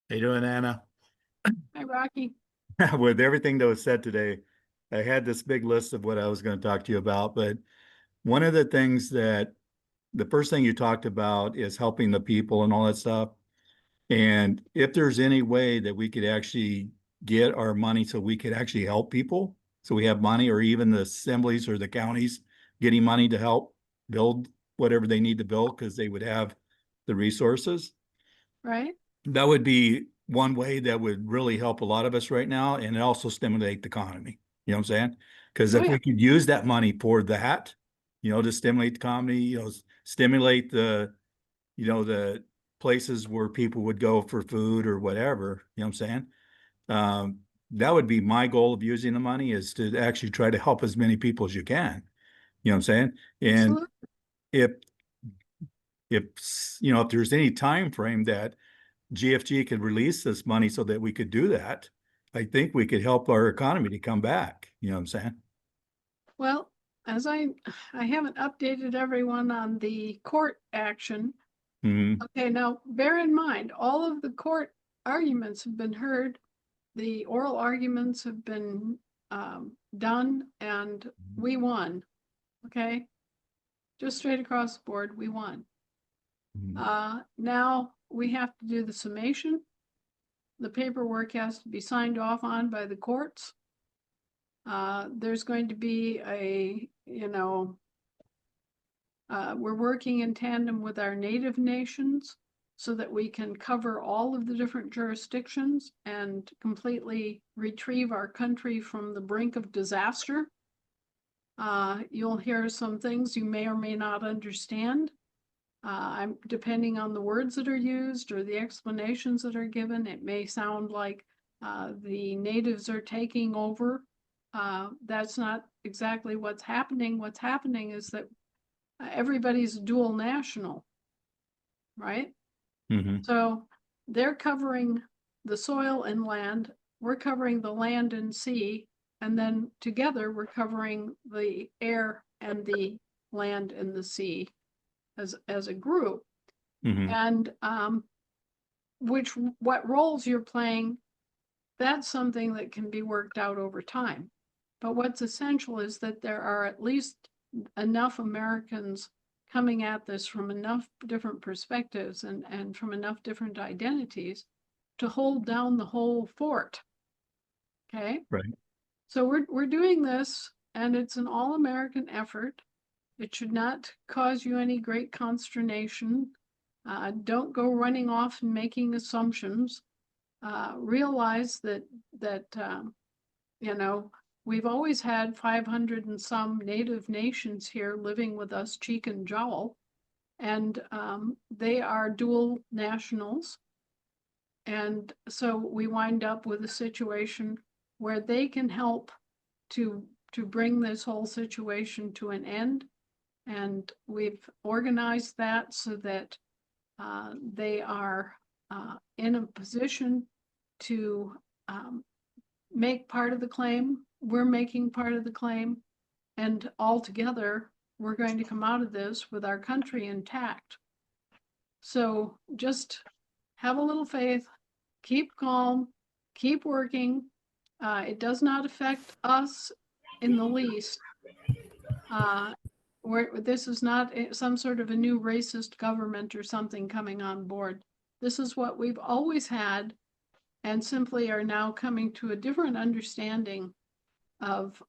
How you doing, Anna? Hi, Rocky. With everything that was said today, I had this big list of what I was going to talk to you about, but one of the things that the first thing you talked about is helping the people and all that stuff. And if there's any way that we could actually get our money so we could actually help people, so we have money, or even the assemblies or the counties getting money to help build whatever they need to build because they would have the resources. Right. That would be one way that would really help a lot of us right now, and also stimulate the economy. You know what I'm saying? Because if we could use that money for that, you know, to stimulate the economy, you know, stimulate the, the places where people would go for food or whatever, you know what I'm saying? That would be my goal of using the money, is to actually try to help as many people as you can. You know what I'm saying? And Absolutely. if if if there's any time frame that GFG could release this money so that we could do that, I think we could help our economy to come back. You know what I'm saying? Well, as I haven't updated everyone on the court action. Mhm. Okay, now bear in mind, all of the court arguments have been heard. The oral arguments have been done, and we won. Okay, just straight across the board, we won. Now we have to do the summation. The paperwork has to be signed off on by the courts. There's going to be we're working in tandem with our native nations so that we can cover all of the different jurisdictions and completely retrieve our country from the brink of disaster. You'll hear some things you may or may not understand. I'm depending on the words that are used or the explanations that are given. It may sound like the natives are taking over. That's not exactly what's happening. What's happening is that everybody's dual national, right? Mhm. So they're covering the soil and land. We're covering the land and sea. And then together we're covering the air and the land and the sea as a group. Mhm. And what roles you're playing, that's something that can be worked out over time. But what's essential is that there are at least enough Americans coming at this from enough different perspectives and from enough different identities to hold down the whole fort. Okay? Right. So we're doing this, and it's an all-American effort. It should not cause you any great consternation. Don't go running off and making assumptions. Realize that we've always had 500 and some native nations here living with us cheek and jowl, and they are dual nationals. And so we wind up with a situation where they can help to bring this whole situation to an end. And we've organized that so that they are in a position to make part of the claim. We're making part of the claim. And all together, we're going to come out of this with our country intact. So just have a little faith, keep calm, keep working. It does not affect us in the least. This is not some sort of a new racist government or something coming on board. This is what we've always had, and simply are now coming to a different understanding of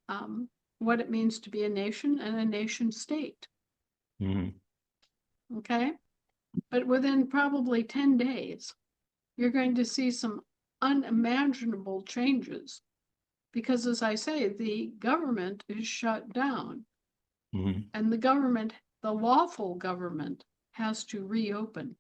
what it means to be a nation and a nation state. Mhm. Okay? But within probably 10 days, you're going to see some unimaginable changes. Because as I say, the government is shut down. Mhm. And the government, the lawful government, has to reopen.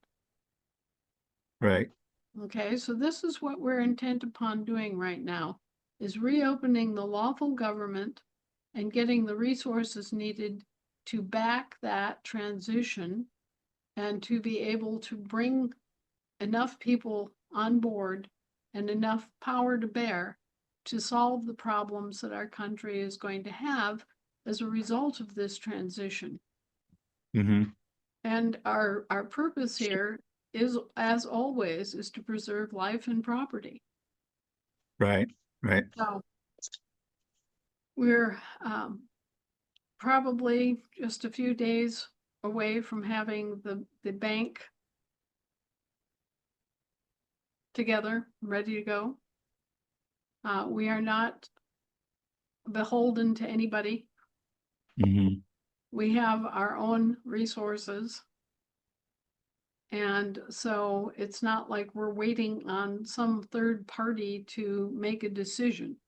Right. Okay, so this is what we're intent upon doing right now, is reopening the lawful government and getting the resources needed to back that transition and to be able to bring enough people on board and enough power to bear to solve the problems that our country is going to have as a result of this transition. Mhm. And our purpose here is, as always, is to preserve life and property. Right. Right. So we're probably just a few days away from having the bank together, ready to go. We are not beholden to anybody. Mhm. We have our own resources. And so it's not like we're waiting on some third party to make a decision.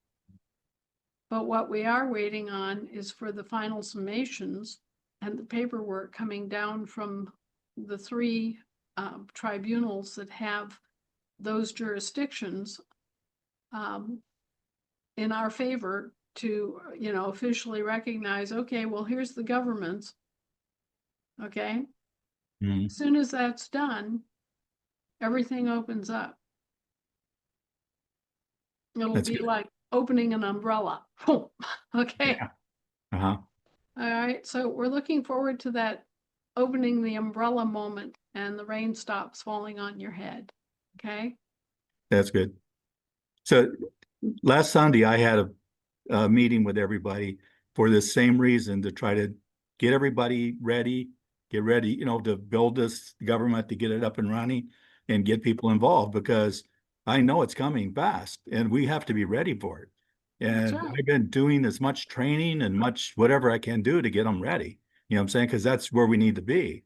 But what we are waiting on is for the final summations and the paperwork coming down from the three tribunals that have those jurisdictions in our favor to, officially recognize, okay, well, here's the government's. Okay, Mhm. as soon as that's done, everything opens up. It'll That's be good. like opening an umbrella. Okay. Yeah. Uh-huh. All right. So we're looking forward to that opening the umbrella moment and the rain stops falling on your head. Okay. That's good. So last Sunday, I had a meeting with everybody for the same reason, to try to get everybody ready, get ready, to build this government, to get it up and running and get people involved, because I know it's coming fast and we have to be ready for it. That's And right. I've been doing as much training and much whatever I can do to get them ready. You know what I'm saying? Because that's where we need to be.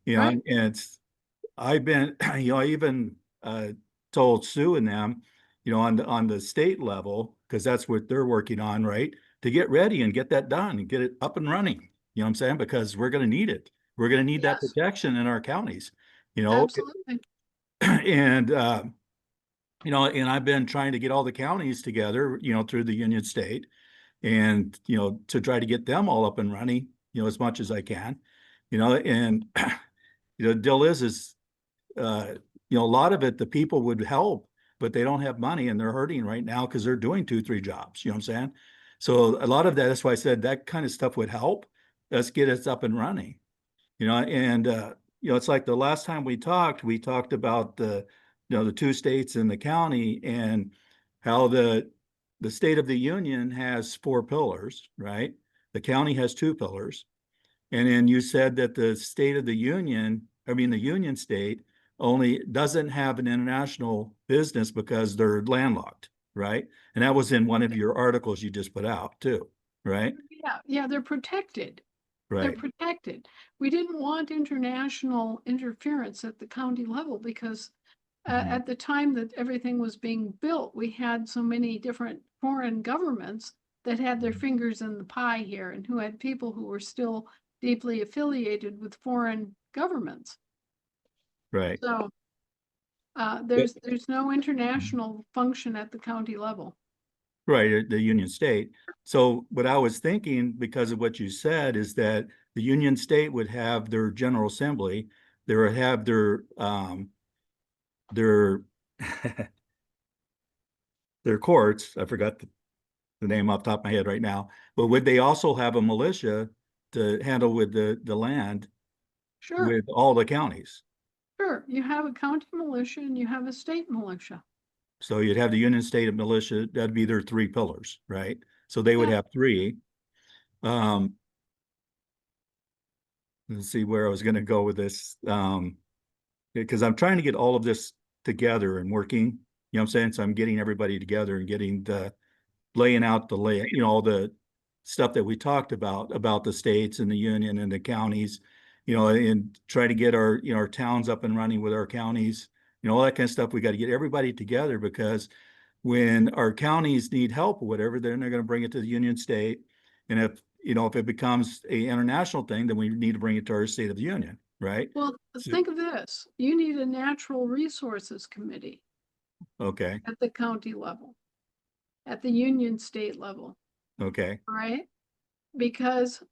Right. And I've been, I even told Sue and them, on the state level, because that's what they're working on, right? To get ready and get that done and get it up and running. You know what I'm saying? Because we're going to need it. We're going to need that Yes, protection in our counties, absolutely. and and I've been trying to get all the counties together, through the Union State, and to try to get them all up and running, as much as I can, and the deal is uh, a lot of it, the people would help, but they don't have money and they're hurting right now because they're doing 2, 3 jobs. You know what I'm saying? So a lot of that's why I said that kind of stuff would help us get us up and running. And it's like the last time we talked about the 2 states and the county, and how the state of the union has 4 pillars, right? The county has 2 pillars. And then you said that the state of the union, I mean, the union state only doesn't have an international business because they're landlocked, right? And that was in one of your articles you just put out too, right? Yeah, they're protected. They're Right. protected. We didn't want international interference at the county level because Mhm. at the time that everything was being built, we had so many different foreign governments that had their fingers in the pie here and who had people who were still deeply affiliated with foreign governments. Right. So But- there's no international function at the county level. Right, the union state. So what I was thinking, because of what you said, is that the union state would have their general assembly, they would have their their courts. I forgot the name off the top of my head right now, but would they also have a militia to handle with the land Sure, with all the counties? sure. You have a county militia and you have a state militia. So you'd have the Union State militia, that'd be their 3 pillars, right? So they would Yeah. have 3. Um, let's see where I was going to go with this. Because I'm trying to get all of this together and working, you know what I'm saying? So I'm getting everybody together and getting laying out all the stuff that we talked about the states and the union and the counties, and try to get our towns up and running with our counties, all that kind of stuff. We got to get everybody together, because when our counties need help or whatever, then they're going to bring it to the Union State. And if it becomes a international thing, then we need to bring it to our state of the union, right? Well, So, think of this. You need a natural resources committee okay, at the county level, at the union state level, okay, right? Because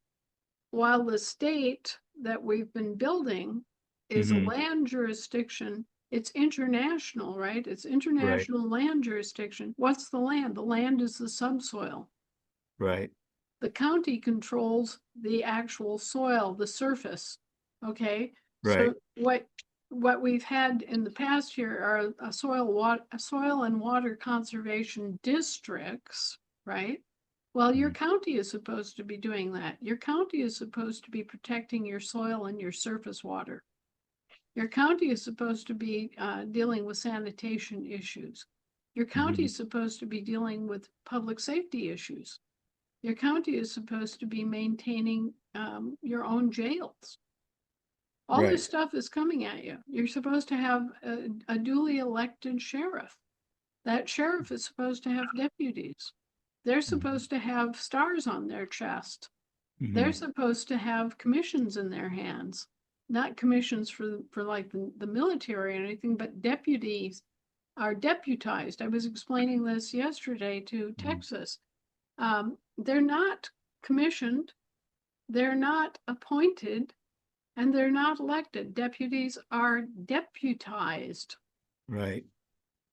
while the state that we've been building is a hmm, land jurisdiction, it's international, right? It's right, international land jurisdiction. What's the land? The land is the subsoil. right, The county controls the actual soil, the surface. Okay, right, so what we've had in the past here are a soil and water conservation districts, right? Well, your mhm, county is supposed to be doing that. Your county is supposed to be protecting your soil and your surface water. Your county is supposed to be dealing with sanitation issues. Your county mhm, is supposed to be dealing with public safety issues. Your county is supposed to be maintaining your own jails. All right, this stuff is coming at you. You're supposed to have a duly elected sheriff. That sheriff is supposed to have deputies. They're mhm, supposed to have stars on their chest. They're Mhm. supposed to have commissions in their hands, not commissions for like the military or anything, but deputies are deputized. I was explaining this yesterday to Texas. They're not commissioned, they're not appointed, and they're not elected. Deputies are deputized. Right.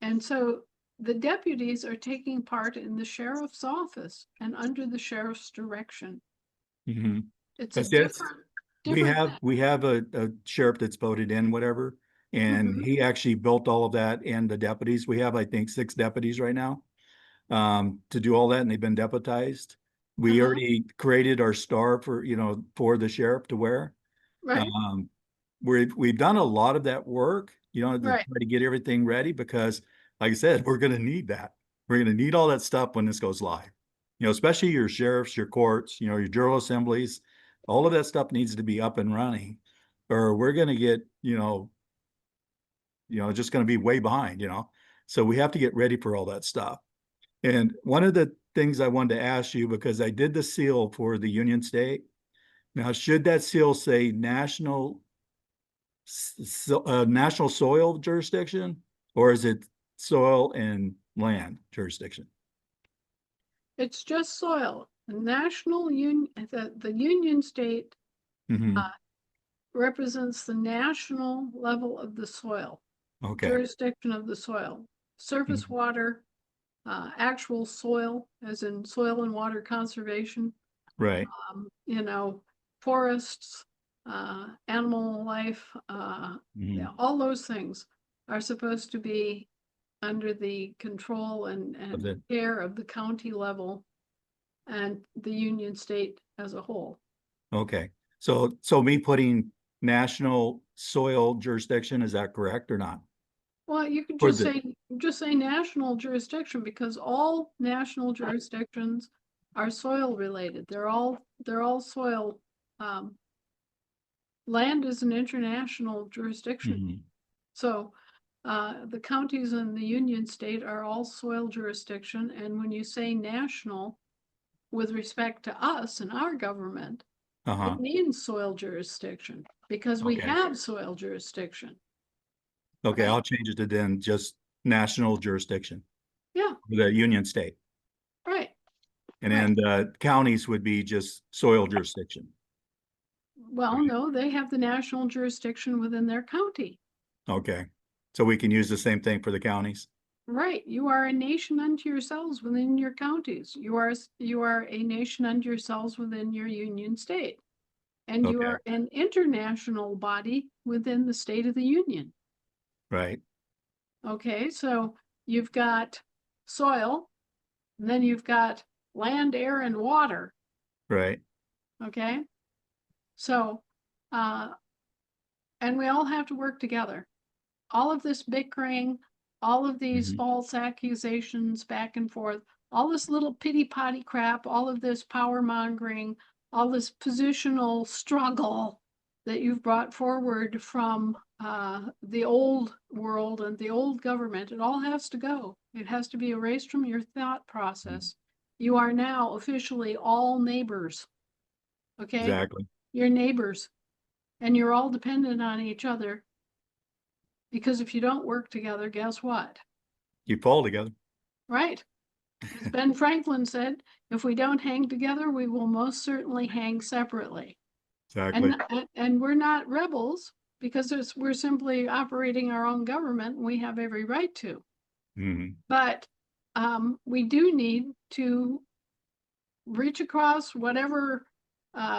And so the deputies are taking part in the sheriff's office and under the sheriff's direction. Mhm. It's a That's it. different We have a sheriff that's voted in, whatever, and Mhm. he actually built all of that and the deputies. We have, I think, 6 deputies right now to do all that, and they've been deputized. We Uh-huh. already created our star for, for the sheriff to wear. Right, Um, we've done a lot of that work, to right. try to get everything ready because, like I said, we're going to need that. We're going to need all that stuff when this goes live. Especially your sheriffs, your courts, your general assemblies, all of that stuff needs to be up and running, or we're going to get, just going to be way behind. So we have to get ready for all that stuff. And one of the things I wanted to ask you, because I did the seal for the Union State. Now, should that seal say national soil jurisdiction, or is it soil and land jurisdiction? It's just soil. The national union, the Union State Mhm. represents the national level of the soil, Okay. jurisdiction of the soil, surface Mhm. water, actual soil, as in soil and water conservation, Right. Forests, animal life, Mhm. all those things are supposed to be under the control Of and the- care of the county level and the Union State as a whole. Okay. So me putting national soil jurisdiction, is that correct or not? Well, you could For just say national jurisdiction, because all national jurisdictions are soil related. They're all soil. Land is an international jurisdiction. Mhm. So the counties in the Union State are all soil jurisdiction. And when you say national, with respect to us and our government, Uh-huh. it means soil jurisdiction because we Okay. have soil jurisdiction. Okay, Right? I'll change it to then just national jurisdiction, Yeah, the Union State. right. And Right. then the counties would be just soil jurisdiction. Well, no, they have the national jurisdiction within their county. Okay. So we can use the same thing for the counties? Right. You are a nation unto yourselves within your counties. You are a nation unto yourselves within your Union State. And you Okay, are an international body within the State of the Union. right. Okay, so you've got soil, and then you've got land, air, and water. Right. Okay, so and we all have to work together. All of this bickering, all of these Mhm. false accusations back and forth, all this little pity potty crap, all of this power mongering, all this positional struggle that you've brought forward from the old world and the old government, it all has to go. It has to be erased from your thought process. You are now officially all neighbors. Okay? Exactly. You're neighbors and you're all dependent on each other. Because if you don't work together, guess what? You fall together. Right. As Ben Franklin said, if we don't hang together, we will most certainly hang separately. Exactly. And we're not rebels because we're simply operating our own government and we have every right to. Mhm. But we do need to reach across whatever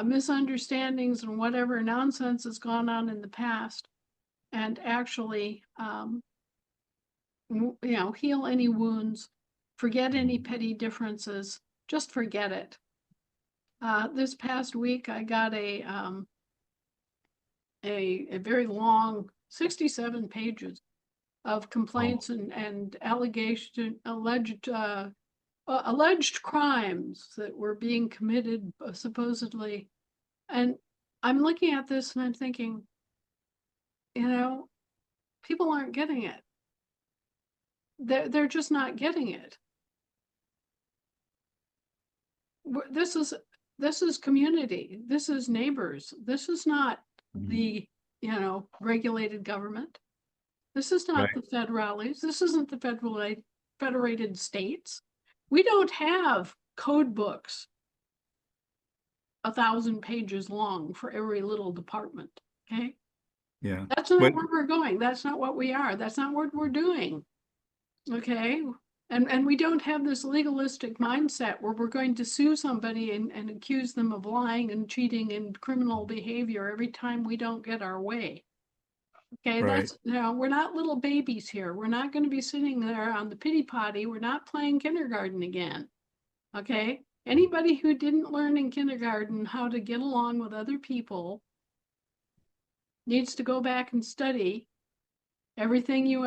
misunderstandings and whatever nonsense has gone on in the past and actually heal any wounds, forget any petty differences, just forget it. This past week, I got a very long 67 pages of complaints and alleged crimes that were being committed supposedly. And I'm looking at this and I'm thinking, people aren't getting it. They're just not getting it. This is this is community. This is neighbors. This is not the, regulated government. This is not Right. the federales. This isn't the federated states. We don't have code books 1,000 pages long for every little department. Okay. Yeah. That's not But where we're going. That's not what we are. That's not what we're doing. Okay. And we don't have this legalistic mindset where we're going to sue somebody and accuse them of lying and cheating and criminal behavior every time we don't get our way. Okay, right. we're not little babies here. We're not going to be sitting there on the pity potty. We're not playing kindergarten again. Okay, anybody who didn't learn in kindergarten how to get along with other people needs to go back and study everything you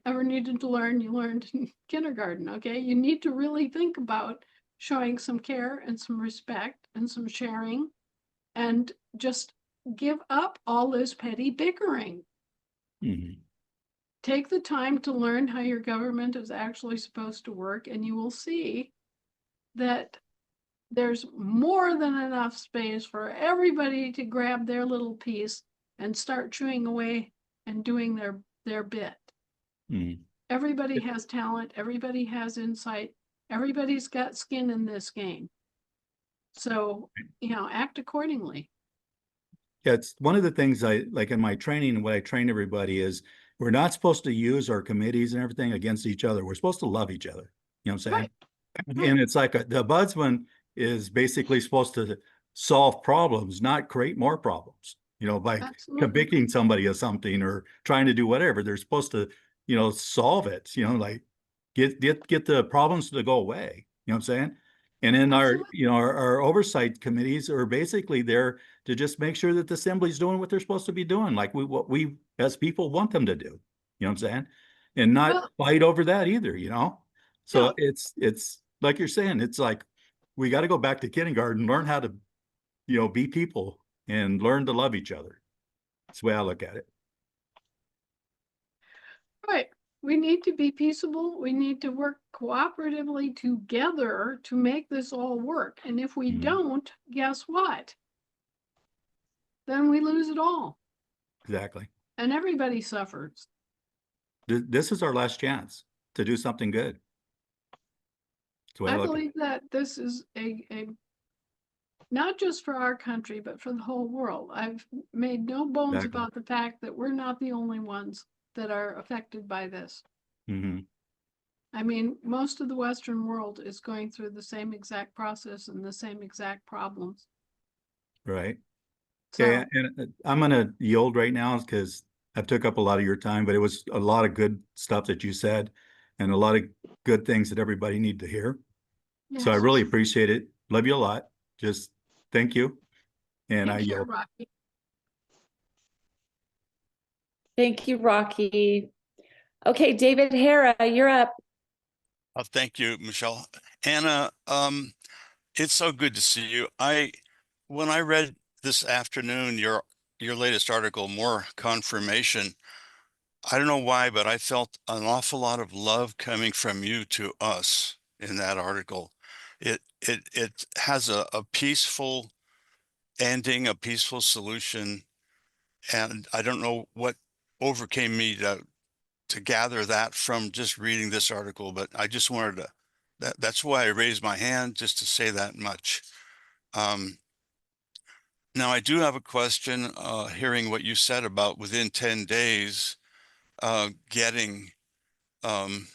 ever needed to learn. You learned in kindergarten. Okay, you need to really think about showing some care and some respect and some sharing, and just give up all this petty bickering. Mhm. Take the time to learn how your government is actually supposed to work, and you will see that there's more than enough space for everybody to grab their little piece and start chewing away and doing their bit. Mhm. Everybody has talent, everybody has insight, everybody's got skin in this game. So, act accordingly. Yeah, it's one of the things I like in my training, what I train everybody is we're not supposed to use our committees and everything against each other. We're supposed to love each other. You know what I'm saying? Right. And it's like the ombudsman is basically supposed to solve problems, not create more problems, by Absolutely. convicting somebody of something or trying to do whatever. They're supposed to, solve it, like get the problems to go away. You know what I'm saying? And then Absolutely. our oversight committees are basically there to just make sure that the assembly's doing what they're supposed to be doing, like what we as people want them to do. You know what I'm saying? And not Well, fight over that either, So no, it's like you're saying, it's like we got to go back to kindergarten, learn how to, be people and learn to love each other. That's the way I look at it. right. We need to be peaceable. We need to work cooperatively together to make this all work. And if we Mhm. don't, guess what? Then we lose it all Exactly. and everybody suffers. This is our last chance to do something good. That's the way I I look at believe it. that this is a not just for our country, but for the whole world. I've made no bones Exactly. about the fact that we're not the only ones that are affected by this. Mm-hmm. I mean, most of the Western world is going through the same exact process and the same exact problems. Right. So, Yeah, and I'm gonna yield right now because I've took up a lot of your time, but it was a lot of good stuff that you said and a lot of good things that everybody need to hear. So I yes, really appreciate it. Love you a lot. Just thank you. And I take care, yield. Rocky. Thank you, Rocky. Okay, David Hara, you're up. Thank you, Michelle. Anna, it's so good to see you. When I read this afternoon your latest article, More Confirmation, I don't know why, but I felt an awful lot of love coming from you to us in that article. It has a peaceful ending, a peaceful solution, and I don't know what overcame me to gather that from just reading this article, but I just wanted to, that's why I raised my hand, just to say that much. Now I do have a question, hearing what you said about within 10 days, getting, um,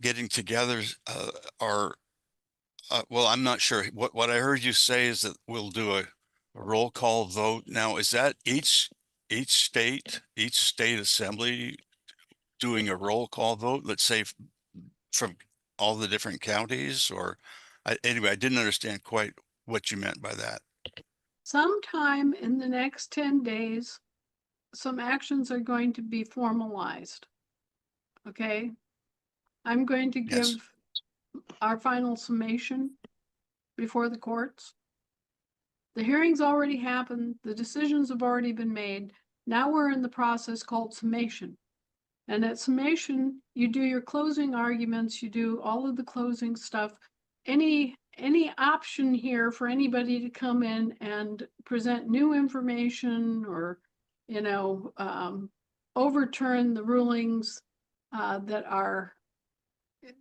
getting together, or, well, I'm not sure. What I heard you say is that we'll do a roll call vote. Now, is that each state assembly doing a roll call vote, let's say from all the different counties, or anyway, I didn't understand quite what you meant by that. Sometime in the next 10 days, some actions are going to be formalized. Okay. I'm going to Yes. give our final summation before the courts. The hearings already happened. The decisions have already been made. Now we're in the process called summation. And at summation, you do your closing arguments, you do all of the closing stuff. Any any option here for anybody to come in and present new information or, overturn the rulings that are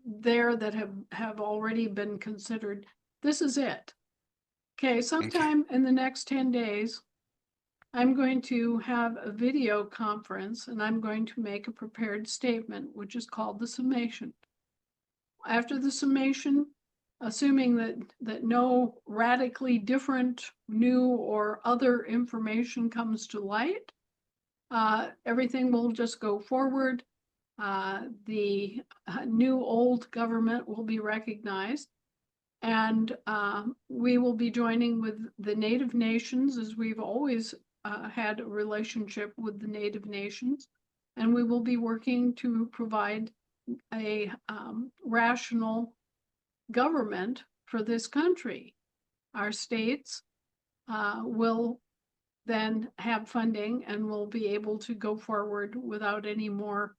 there that have already been considered. This is it. Okay, sometime in the next 10 days, I'm going to have a video conference and I'm going to make a prepared statement, which is called the summation. After the summation, assuming that no radically different, new or other information comes to light, everything will just go forward. The new old government will be recognized. And we will be joining with the Native Nations, as we've always had a relationship with the Native Nations. And we will be working to provide a rational government for this country. Our states will then have funding and will be able to go forward without any more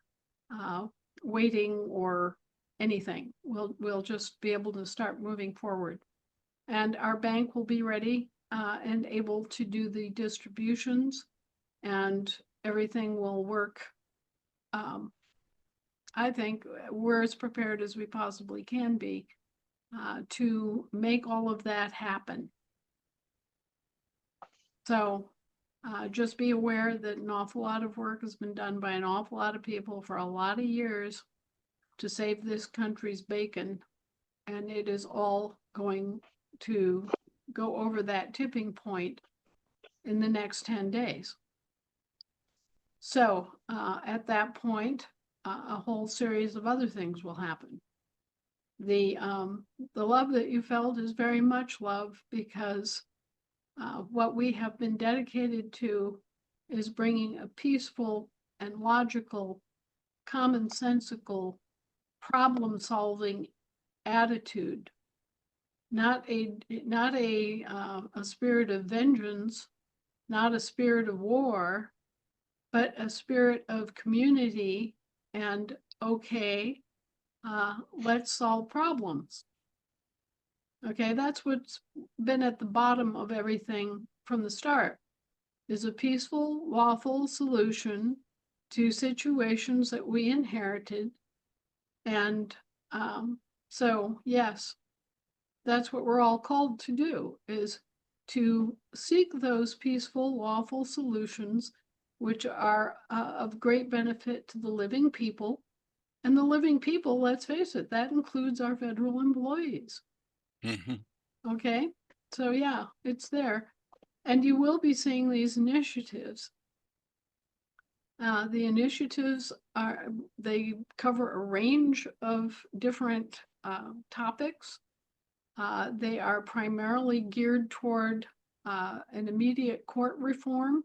waiting or anything. We'll just be able to start moving forward. And our bank will be ready and able to do the distributions, and everything will work. I think we're as prepared as we possibly can be to make all of that happen. So just be aware that an awful lot of work has been done by an awful lot of people for a lot of years to save this country's bacon, and it is all going to go over that tipping point in the next 10 days. So at that point, a whole series of other things will happen. The love that you felt is very much love, because what we have been dedicated to is bringing a peaceful and logical, commonsensical, problem-solving attitude, not a spirit of vengeance, not a spirit of war, but a spirit of community and let's solve problems. Okay, that's what's been at the bottom of everything from the start, is a peaceful, lawful solution to situations that we inherited. And so, yes, that's what we're all called to do, is to seek those peaceful, lawful solutions, which are of great benefit to the living people. And the living people, let's face it, that includes our federal employees. Mm-hmm. Okay, so yeah, it's there. And you will be seeing these initiatives. The initiatives they cover a range of different topics. They are primarily geared toward an immediate court reform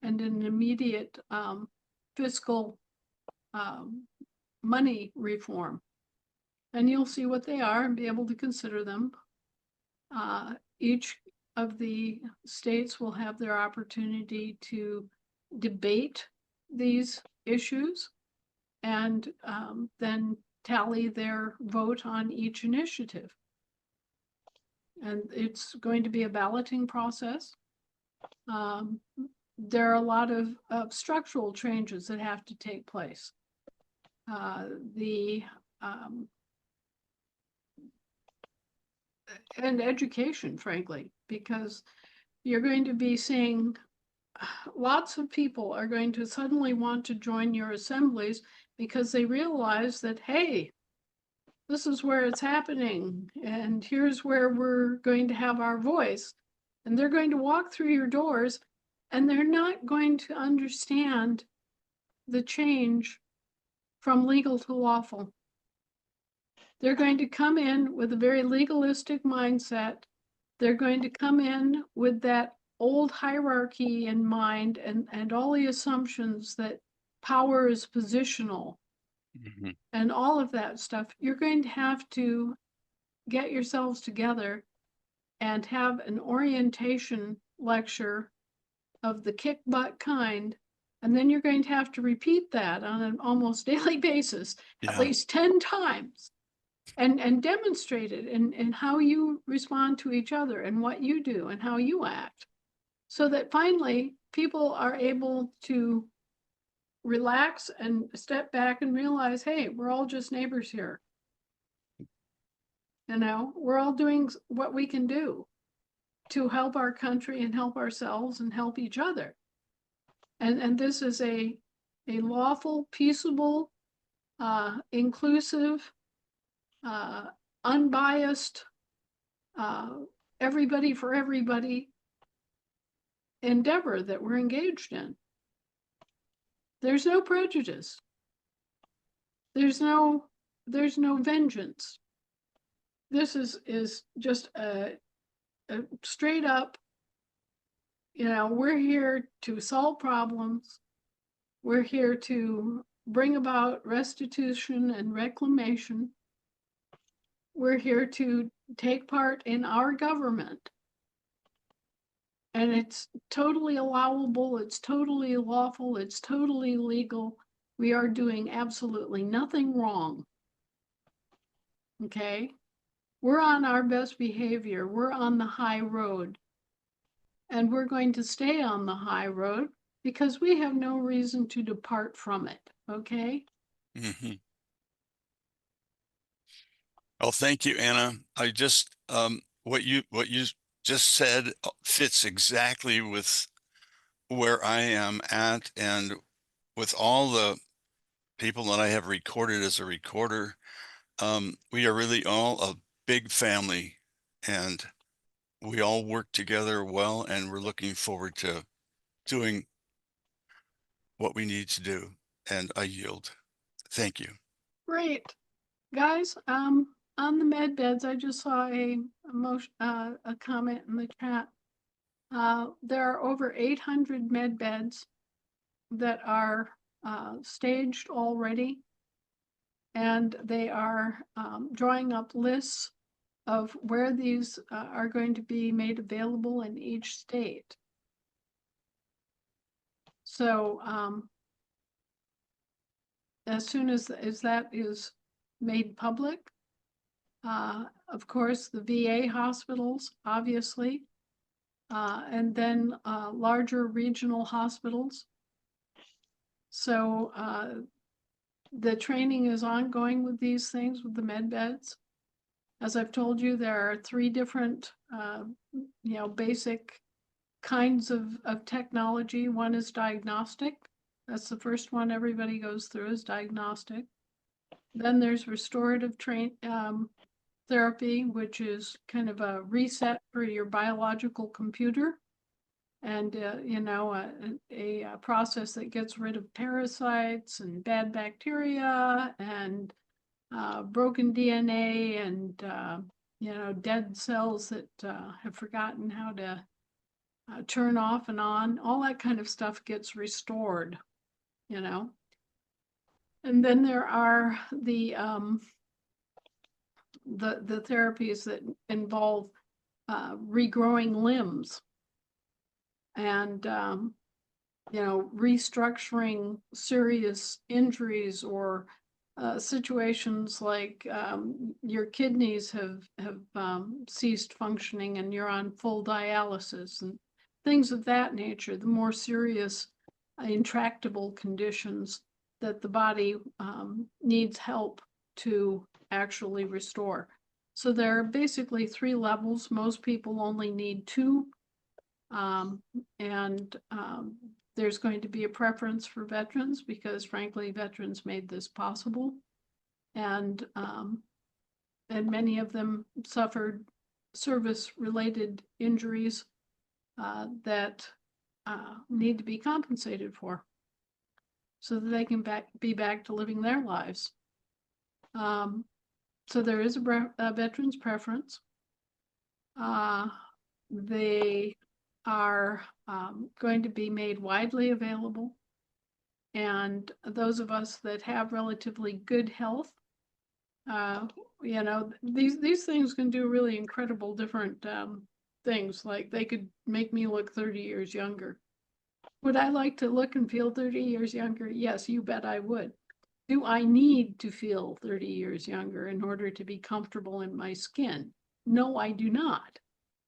and an immediate fiscal money reform. And you'll see what they are and be able to consider them. Each of the states will have their opportunity to debate these issues and then tally their vote on each initiative. And it's going to be a balloting process. There are a lot of structural changes that have to take place. And education, frankly, because you're going to be seeing lots of people are going to suddenly want to join your assemblies because they realize that, hey, this is where it's happening, and here's where we're going to have our voice. And they're going to walk through your doors, and they're not going to understand the change from legal to lawful. They're going to come in with a very legalistic mindset. They're going to come in with that old hierarchy in mind and all the assumptions that power is positional. Mm-hmm. And all of that stuff. You're going to have to get yourselves together and have an orientation lecture of the kick butt kind. And then you're going to have to repeat that on an almost daily basis, at least 10 times. and demonstrate it in how you respond to each other and what you do and how you act. So that finally people are able to relax and step back and realize, hey, we're all just neighbors here. You know, we're all doing what we can do to help our country and help ourselves and help each other. And this is a lawful, peaceable, inclusive, unbiased, everybody for everybody endeavor that we're engaged in. There's no prejudice. There's no vengeance. This is just a straight up, you know, we're here to solve problems. We're here to bring about restitution and reclamation. We're here to take part in our government. And it's totally allowable, it's totally lawful, it's totally legal. We are doing absolutely nothing wrong. Okay? We're on our best behavior. We're on the high road. And we're going to stay on the high road because we have no reason to depart from it. Okay? Mm-hmm. Well, thank you, Anna. I just what you just said fits exactly with where I am at, and with all the people that I have recorded as a recorder. We are really all a big family, and we all work together well, and we're looking forward to doing what we need to do. And I yield. Thank you. Great. Guys, on the med beds, I just saw a comment in the chat. There are over 800 med beds that are staged already, and they are drawing up lists of where these are going to be made available in each state. So as soon as that is made public, of course, the VA hospitals, obviously, and then larger regional hospitals. So the training is ongoing with these things, with the med beds. As I've told you, there are 3 different, basic kinds of technology. One is diagnostic. That's the first one everybody goes through, is diagnostic. Then there's restorative therapy, which is kind of a reset for your biological computer, and a process that gets rid of parasites and bad bacteria and broken DNA and dead cells that have forgotten how to turn off and on. All that kind of stuff gets restored, And then there are the therapies that involve regrowing limbs and restructuring serious injuries or situations like your kidneys have ceased functioning and you're on full dialysis and things of that nature. The more serious, intractable conditions that the body needs help to actually restore. So there are basically 3 levels. Most people only need 2. There's going to be a preference for veterans because, frankly, veterans made this possible. And many of them suffered service-related injuries that need to be compensated for so that they can be back to living their lives. So there is a veteran's preference. They are going to be made widely available. And those of us that have relatively good health, these things can do really incredible different things. Like they could make me look 30 years younger. Would I like to look and feel 30 years younger? Yes, you bet I would. Do I need to feel 30 years younger in order to be comfortable in my skin? No, I do not.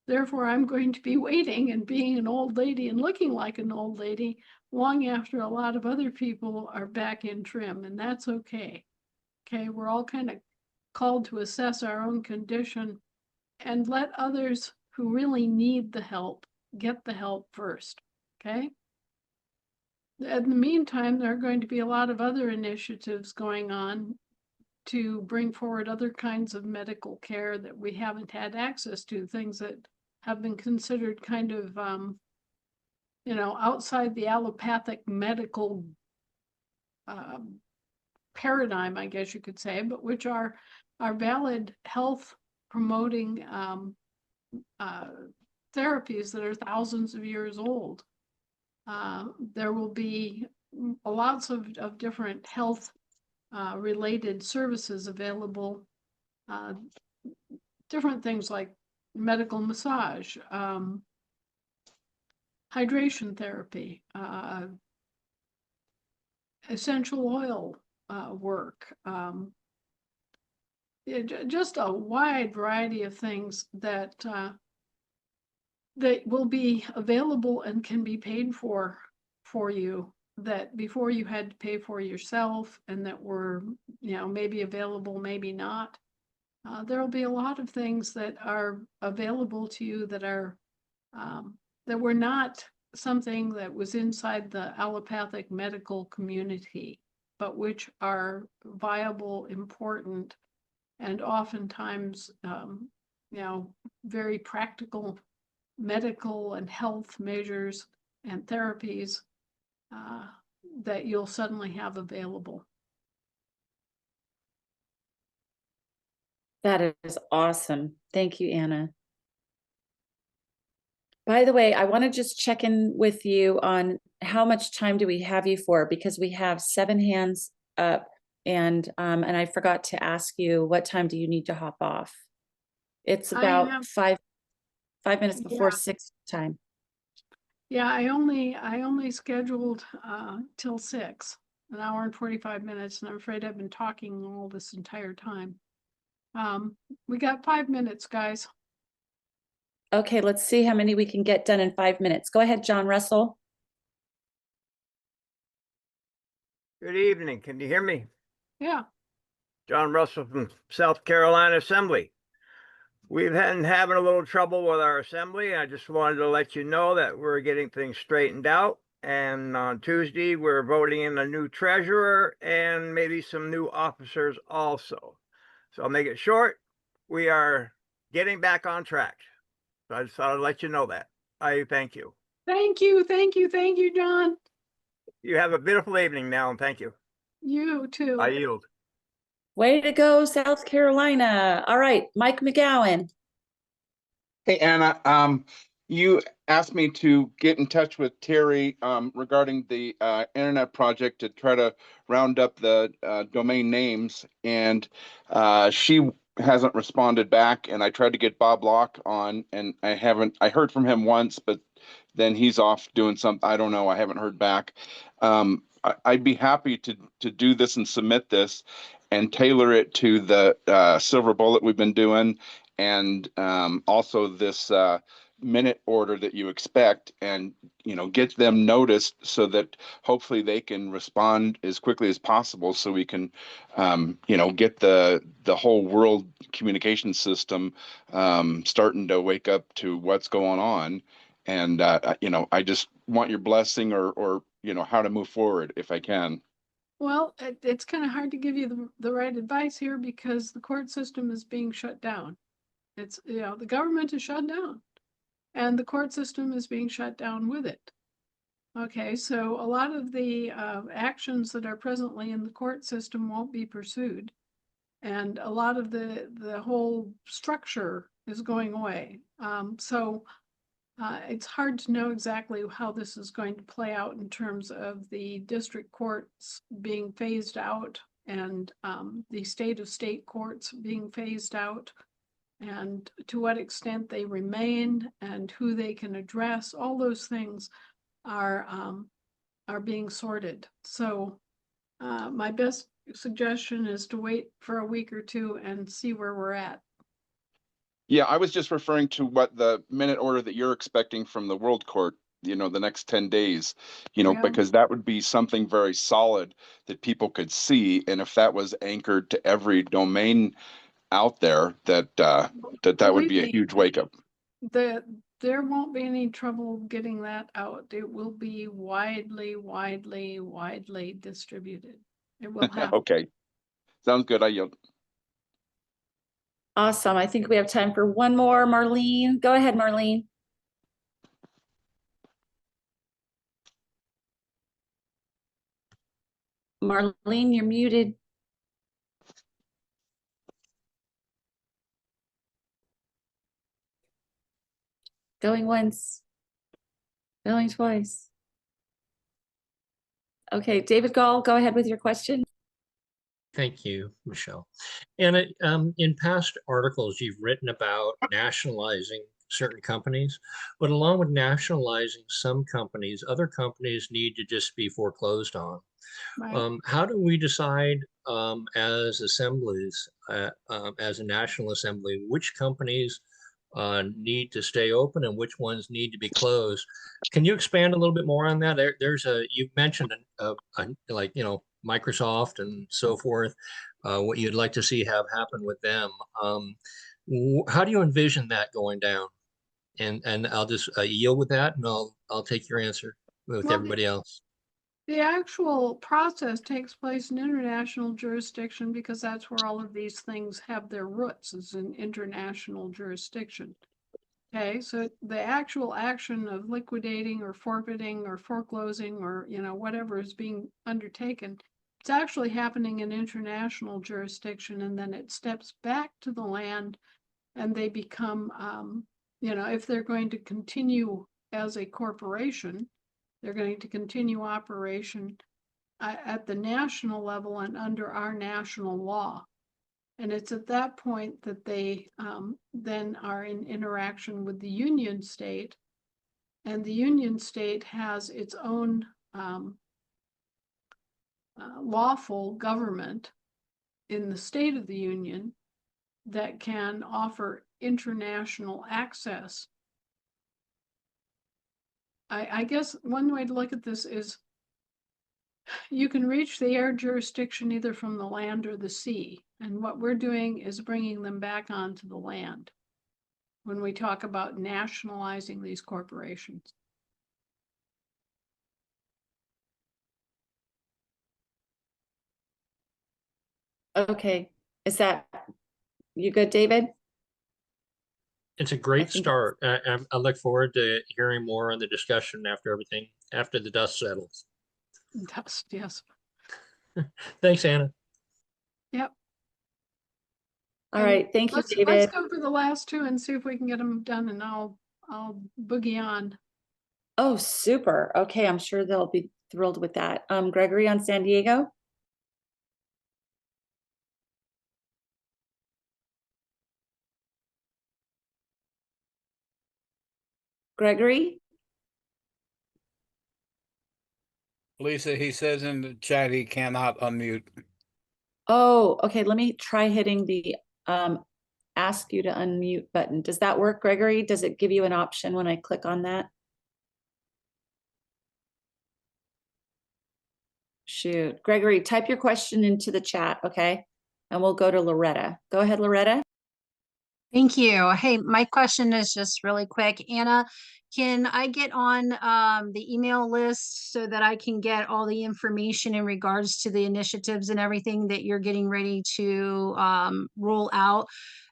Therefore, I'm going to be waiting and being an old lady and looking like an old lady long after a lot of other people are back in trim, and that's okay. Okay, we're all kind of called to assess our own condition and let others who really need the help get the help first. Okay. In the meantime, there are going to be a lot of other initiatives going on to bring forward other kinds of medical care that we haven't had access to, things that have been considered kind of, outside the allopathic medical paradigm, I guess you could say, but which are valid health promoting therapies that are thousands of years old. There will be lots of different health related services available, different things like medical massage, hydration therapy, essential oil work, just a wide variety of things that that will be available and can be paid for you, that before you had to pay for yourself, and that were, maybe available, maybe not. There will be a lot of things that are available to you that are that were not something that was inside the allopathic medical community, but which are viable, important, and oftentimes, very practical medical and health measures and therapies that you'll suddenly have available. That is awesome. Thank you, Anna. By the way, I want to just check in with you on how much time do we have you for, because we have 7 hands up, and I forgot to ask you, what time do you need to hop off? It's about 5 minutes before 6 time. Yeah, I only scheduled till 6, an hour and 45 minutes, and I'm afraid I've been talking all this entire time. We got 5 minutes, guys. Okay, let's see how many we can get done in 5 minutes. Go ahead, John Russell. Good evening. Can you hear me? Yeah. John Russell from South Carolina Assembly. We've been having a little trouble with our assembly. I just wanted to let you know that we're getting things straightened out. And on Tuesday, we're voting in a new treasurer and maybe some new officers also. So I'll make it short. We are getting back on track. So I just thought I'd let you know that. I thank you. Thank you, John. You have a beautiful evening now, and thank you. You too. I yield. Way to go, South Carolina. All right, Mike McGowan. Hey, Anna, you asked me to get in touch with Terry regarding the internet project to try to round up the domain names, and she hasn't responded back, and I tried to get Bob Locke on, and I heard from him once, but then he's off doing something. I don't know. I haven't heard back. I'd be happy to do this and submit this and tailor it to the silver bullet we've been doing, and also this minute order that you expect, and get them noticed so that hopefully they can respond as quickly as possible, so we can get the whole world communication system starting to wake up to what's going on. And I just want your blessing, or how to move forward if I can. Well, it's kind of hard to give you the right advice here, because the court system is being shut down. It's, the government is shut down, and the court system is being shut down with it. Okay, so a lot of the actions that are presently in the court system won't be pursued, and a lot of the whole structure is going away. So it's hard to know exactly how this is going to play out in terms of the district courts being phased out, and the state courts being phased out, and to what extent they remain, and who they can address. All those things are being sorted. So my best suggestion is to wait for a week or two and see where we're at. Yeah, I was just referring to what the minute order that you're expecting from the World Court, the next 10 days, Yeah. because that would be something very solid that people could see. And if that was anchored to every domain out there, that would Believe be a me, huge wake up. there won't be any trouble getting that out. It will be widely, widely, widely distributed. It will happen. Okay, sounds good. I yield. Awesome. I think we have time for one more. Marlene, go ahead, Marlene. Marlene, you're muted. Going once. Going twice. Okay, David Gall, go ahead with your question. Thank you, Michelle. And in past articles, you've written about nationalizing certain companies, but along with nationalizing some companies, other companies need to just be foreclosed on. Right. How do we decide as assemblies, as a national assembly, which companies need to stay open and which ones need to be closed? Can you expand a little bit more on that? You mentioned like, Microsoft and so forth, what you'd like to see have happen with them. How do you envision that going down? And I'll just yield with that, and I'll take your answer with Well, everybody else. The actual process takes place in international jurisdiction because that's where all of these things have their roots, is in international jurisdiction. Okay, so the actual action of liquidating or forfeiting or foreclosing or whatever is being undertaken, it's actually happening in international jurisdiction, and then it steps back to the land and they become if they're going to continue as a corporation, they're going to continue operation at the national level and under our national law. And it's at that point that they then are in interaction with the union state. And the union state has its own lawful government in the state of the union that can offer international access. I guess one way to look at this is you can reach the air jurisdiction either from the land or the sea. And what we're doing is bringing them back onto the land when we talk about nationalizing these corporations. Okay, is that you good, David? It's a great start. I look forward to hearing more on the discussion after the dust settles. Dust, yes. Thanks, Anna. Yep. All right, thank you, David. Let's go for the last two and see if we can get them done, and I'll boogie on. Oh, super. Okay, I'm sure they'll be thrilled with that. Gregory on San Diego. Gregory? Lisa, he says in the chat he cannot unmute. Oh, okay, let me try hitting the ask you to unmute button. Does that work, Gregory? Does it give you an option when I click on that? Shoot, Gregory, type your question into the chat, okay? And we'll go to Loretta. Go ahead, Loretta. Thank you. Hey, my question is just really quick. Anna, can I get on the email list so that I can get all the information in regards to the initiatives and everything that you're getting ready to roll out?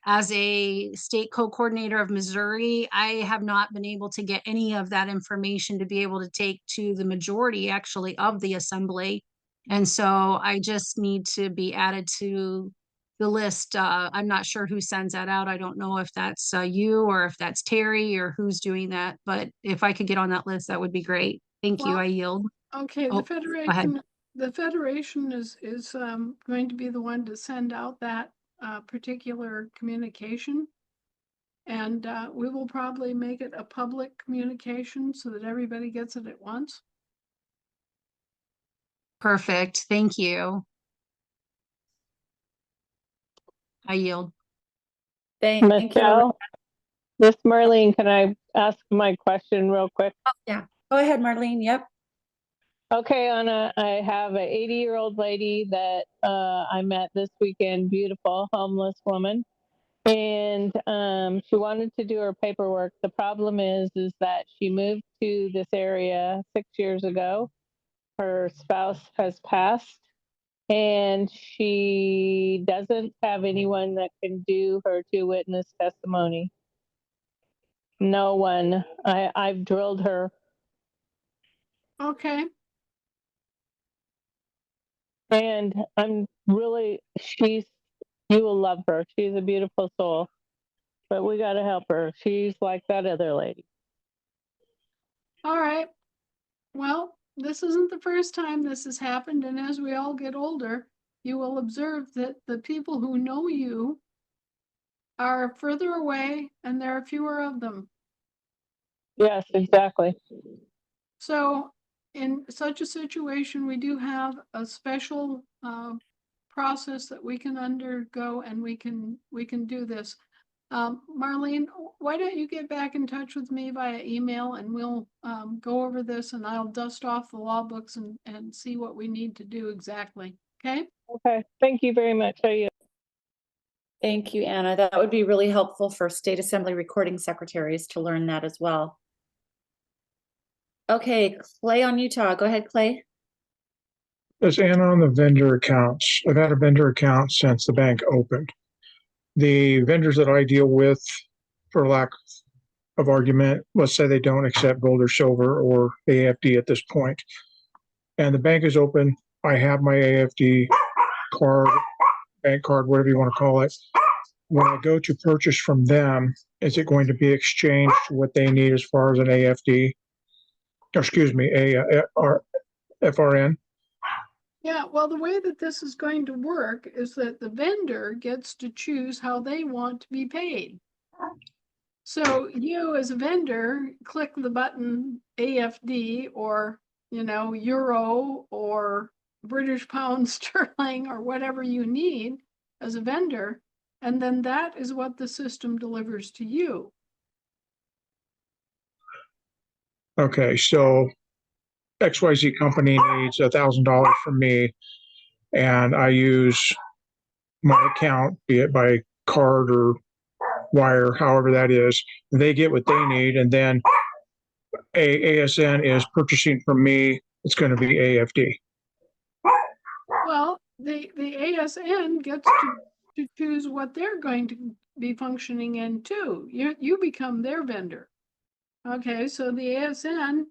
As a state co-coordinator of Missouri, I have not been able to get any of that information to be able to take to the majority actually of the assembly. And so I just need to be added to the list. I'm not sure who sends that out. I don't know if that's you or if that's Terry or who's doing that, but if I could get on that list, that would be great. Thank you. Well, I yield. Okay, Oh, go ahead. the federation is going to be the one to send out that particular communication. And we will probably make it a public communication so that everybody gets it at once. Perfect. Thank you. I yield. Thank you. Michelle, this Marlene, can I ask my question real quick? Yeah, go ahead, Marlene. Yep. Okay, Anna, I have a 80-year-old lady that I met this weekend, beautiful homeless woman. And she wanted to do her paperwork. The problem is that she moved to this area 6 years ago. Her spouse has passed, and she doesn't have anyone that can do her two witness testimony. No one. I've drilled her. Okay, And you will love her. She's a beautiful soul, but we got to help her. She's like that other lady. all right. Well, this isn't the first time this has happened, and as we all get older, you will observe that the people who know you are further away and there are fewer of them. Yes, exactly. So in such a situation, we do have a special process that we can undergo, and we can do this. Marlene, why don't you get back in touch with me via email, and we'll go over this, and I'll dust off the law books and see what we need to do exactly. Okay? Okay. Thank you very much. Thank you, Anna. That would be really helpful for state assembly recording secretaries to learn that as well. Okay, Clay on Utah. Go ahead, Clay. There's Anna on the vendor accounts. I've had a vendor account since the bank opened. The vendors that I deal with, for lack of argument, let's say they don't accept gold or silver or AFD at this point, and the bank is open. I have my AFD card, bank card, whatever you want to call it. When I go to purchase from them, is it going to be exchanged to what they need as far as an AFD? Or excuse me, FRN? Yeah, well, the way that this is going to work is that the vendor gets to choose how they want to be paid. So you as a vendor, click the button AFD or, euro or British pound sterling or whatever you need as a vendor. And then that is what the system delivers to you. Okay, so XYZ company needs $1,000 from me, and I use my account, be it by card or wire, however that is. They get what they need, and then ASN is purchasing from me. It's going to be AFD. Well, the ASN gets to choose what they're going to be functioning in too. You become their vendor. Okay, so the ASN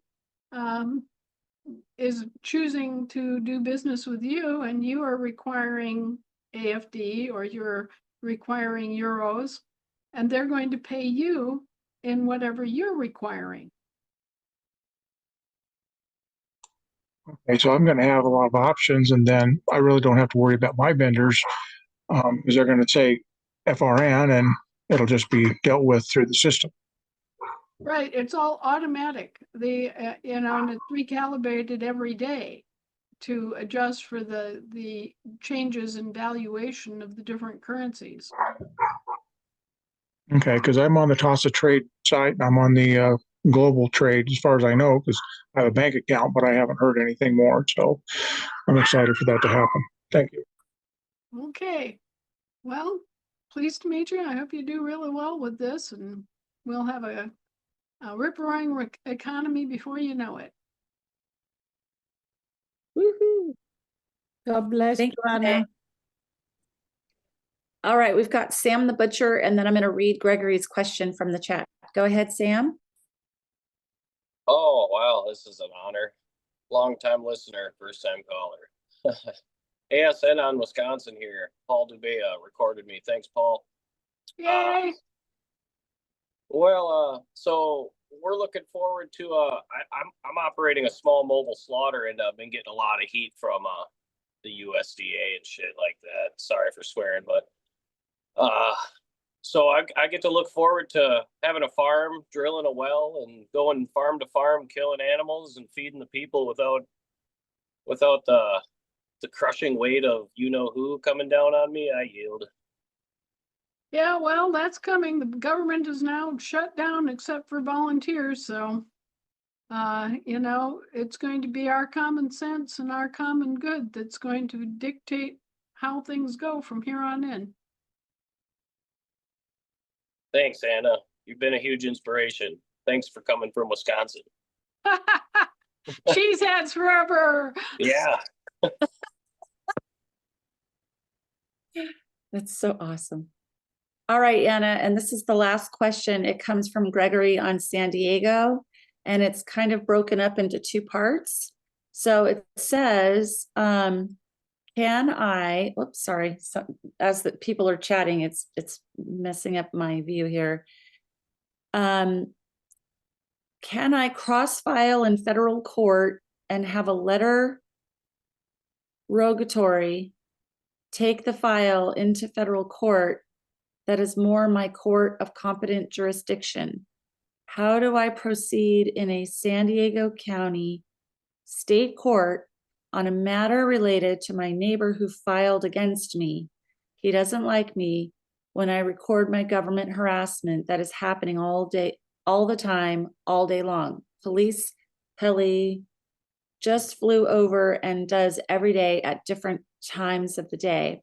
is choosing to do business with you, and you are requiring AFD or you're requiring euros, and they're going to pay you in whatever you're requiring. Okay, so I'm going to have a lot of options, and then I really don't have to worry about my vendors because they're going to say FRN, and it'll just be dealt with through the system. Right, it's all automatic. And it's recalibrated every day to adjust for the changes in valuation of the different currencies. Okay, because I'm on the TASA trade site, and I'm on the global trade as far as I know, because I have a bank account, but I haven't heard anything more. So I'm excited for that to happen. Thank you. Okay, well, pleased to meet you. I hope you do really well with this, and we'll have a rip-roaring economy before you know it. Woohoo. God bless you, Anna. All right, we've got Sam the Butcher, and then I'm going to read Gregory's question from the chat. Go ahead, Sam. Oh, wow, this is an honor. Long-time listener, first-time caller. ASN on Wisconsin here. Paul Dubea recorded me. Thanks, Paul. Yay! So we're looking forward to I'm operating a small mobile slaughter, and I've been getting a lot of heat from the USDA and shit like that. Sorry for swearing, but so I get to look forward to having a farm, drilling a well, and going farm to farm, killing animals and feeding the people without the crushing weight of you know who coming down on me. I yield. Yeah, well, that's coming. The government is now shut down except for volunteers, so you know, it's going to be our common sense and our common good that's going to dictate how things go from here on in. Thanks, Anna. You've been a huge inspiration. Thanks for coming from Wisconsin. Cheese heads forever. Yeah. That's so awesome. All right, Anna, and this is the last question. It comes from Gregory on San Diego, and it's kind of broken up into two parts. So it says, can I, oops, sorry. So as the people are chatting, it's messing up my view here. Can I cross-file in federal court and have a letter rogatory take the file into federal court that is more my court of competent jurisdiction? How do I proceed in a San Diego County state court on a matter related to my neighbor who filed against me? He doesn't like me when I record my government harassment that is happening all day, all the time, all day long. Police heli just flew over and does every day at different times of the day.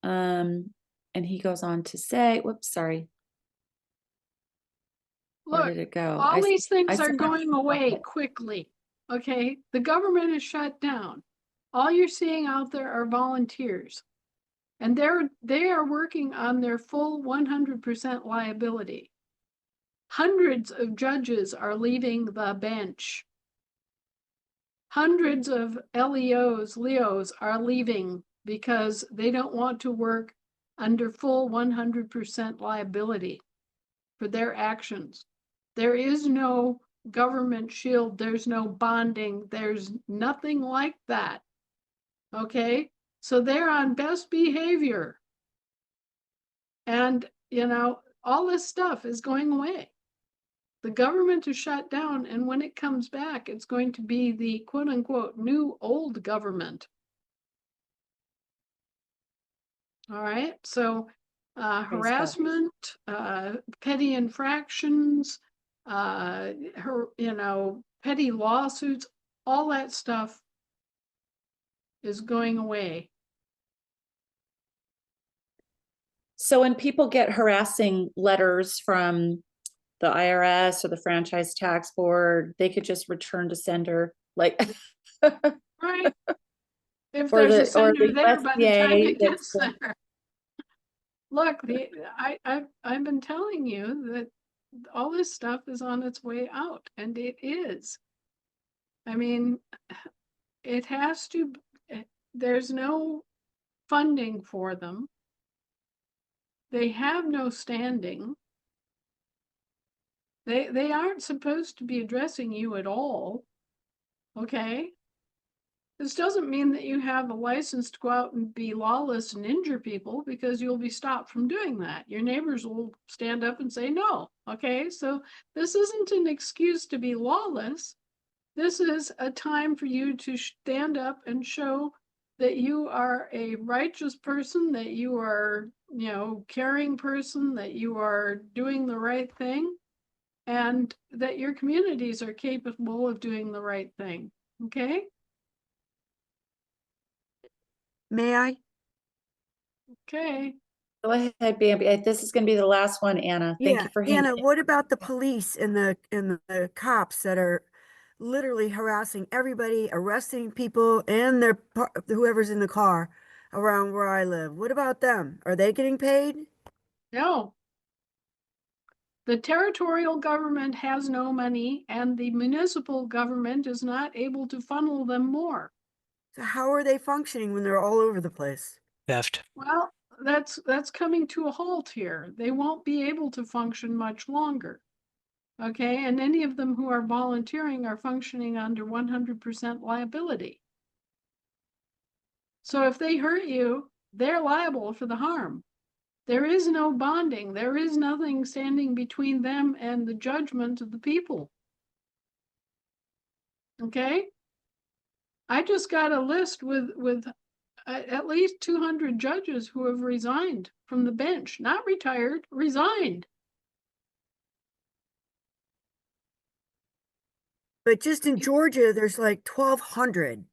And he goes on to say, whoops, sorry. Where Look, did it go? all these things I are said- going away quickly. Okay, the government is shut down. All you're seeing out there are volunteers. And they are working on their full 100% liability. Hundreds of judges are leaving the bench. Hundreds of Leos are leaving because they don't want to work under full 100% liability for their actions. There is no government shield. There's no bonding. There's nothing like that. Okay? So they're on best behavior. And, you know, all this stuff is going away. The government is shut down, and when it comes back, it's going to be the quote unquote new old government. All right, so harassment, petty infractions, petty lawsuits, all that stuff is going away. So when people get harassing letters from the IRS or the franchise tax board, they could just return to sender, like right. If or there's a the sender there by the time USDA it gets there. Look, I've been telling you that all this stuff is on its way out, and it is. I mean, it has to, there's no funding for them. They have no standing. They aren't supposed to be addressing you at all. Okay? This doesn't mean that you have a license to go out and be lawless and injure people, because you'll be stopped from doing that. Your neighbors will stand up and say no. Okay? So this isn't an excuse to be lawless. This is a time for you to stand up and show that you are a righteous person, that you are, you know, caring person, that you are doing the right thing, and that your communities are capable of doing the right thing. Okay? May I? Okay. Go ahead, Bambi. This is going to be the last one, Anna. Thank you for hanging. Anna, what about the police and the cops that are literally harassing everybody, arresting people and whoever's in the car around where I live? What about them? Are they getting paid? No. The territorial government has no money, and the municipal government is not able to funnel them more. So how are they functioning when they're all over the place? Theft. Well, that's coming to a halt here. They won't be able to function much longer. Okay, and any of them who are volunteering are functioning under 100% liability. So if they hurt you, they're liable for the harm. There is no bonding. There is nothing standing between them and the judgment of the people. Okay? I just got a list with at least 200 judges who have resigned from the bench, not retired, resigned. But just in Georgia, there's like 1,200.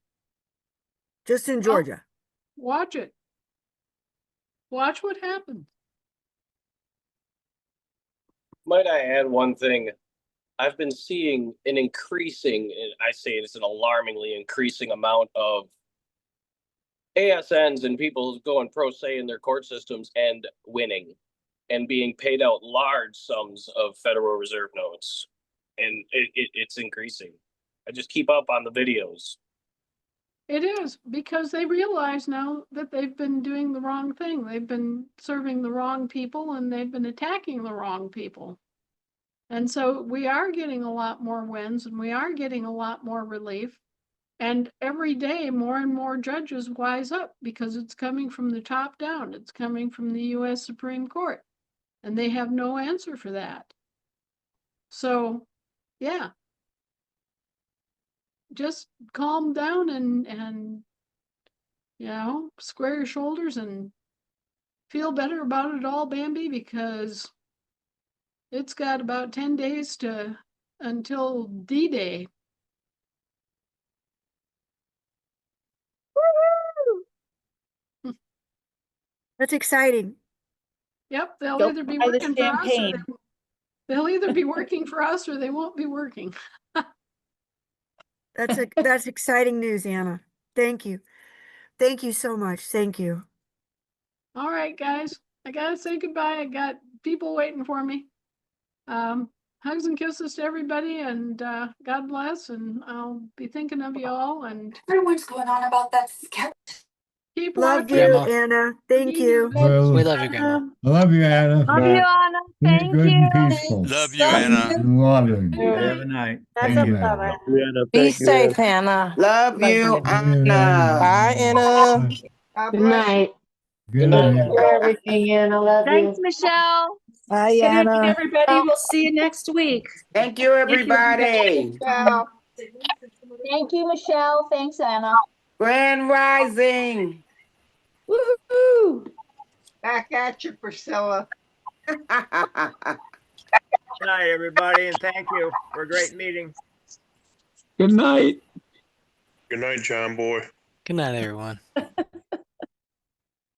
Just in Well, Georgia. watch it. Watch what happens. Might I add one thing? I've been seeing an increasing, and I say it's an alarmingly increasing amount of ASNs and people going pro se in their court systems and winning and being paid out large sums of Federal Reserve notes. And it's increasing. I just keep up on the videos. It is, because they realize now that they've been doing the wrong thing. They've been serving the wrong people and they've been attacking the wrong people. And so we are getting a lot more wins and we are getting a lot more relief. And every day, more and more judges wise up because it's coming from the top down. It's coming from the U.S. Supreme Court. And they have no answer for that. So, yeah. Just calm down and square your shoulders and feel better about it all, Bambi, because it's got about 10 days until D-Day. That's exciting. Yep, they'll Go either be buy the working for us or champagne. they'll either be working for us or they won't be working. That's exciting news, Anna. Thank you. Thank you so much. Thank you. All right, guys, I gotta say goodbye. I got people waiting for me. Hugs and kisses to everybody, and God bless, and I'll be thinking of you all. And Everyone's going on about that sketch. keep Love watching. you, Grandma. Anna. Thank you. We love you, Grandma. I love you, Anna. Love you, Anna. Thank Good you. and peaceful. Love you, Anna. Loving. Good Have a night. night. That's Thank a you. bummer. Be safe, Hannah. Love you, Anna. Bye, Anna. Good night. Good night. night. For everything, Anna. Love Thanks, you. Michelle. Bye, Good night, Anna. everybody. We'll see you next week. Thank you, everybody. Thank you, Michelle. Thanks, Anna. Grand Rising. Woohoo! Back at you, Priscilla. Good night, everybody, and thank you for a great meeting. Good night. Good night, John boy. Good night, everyone.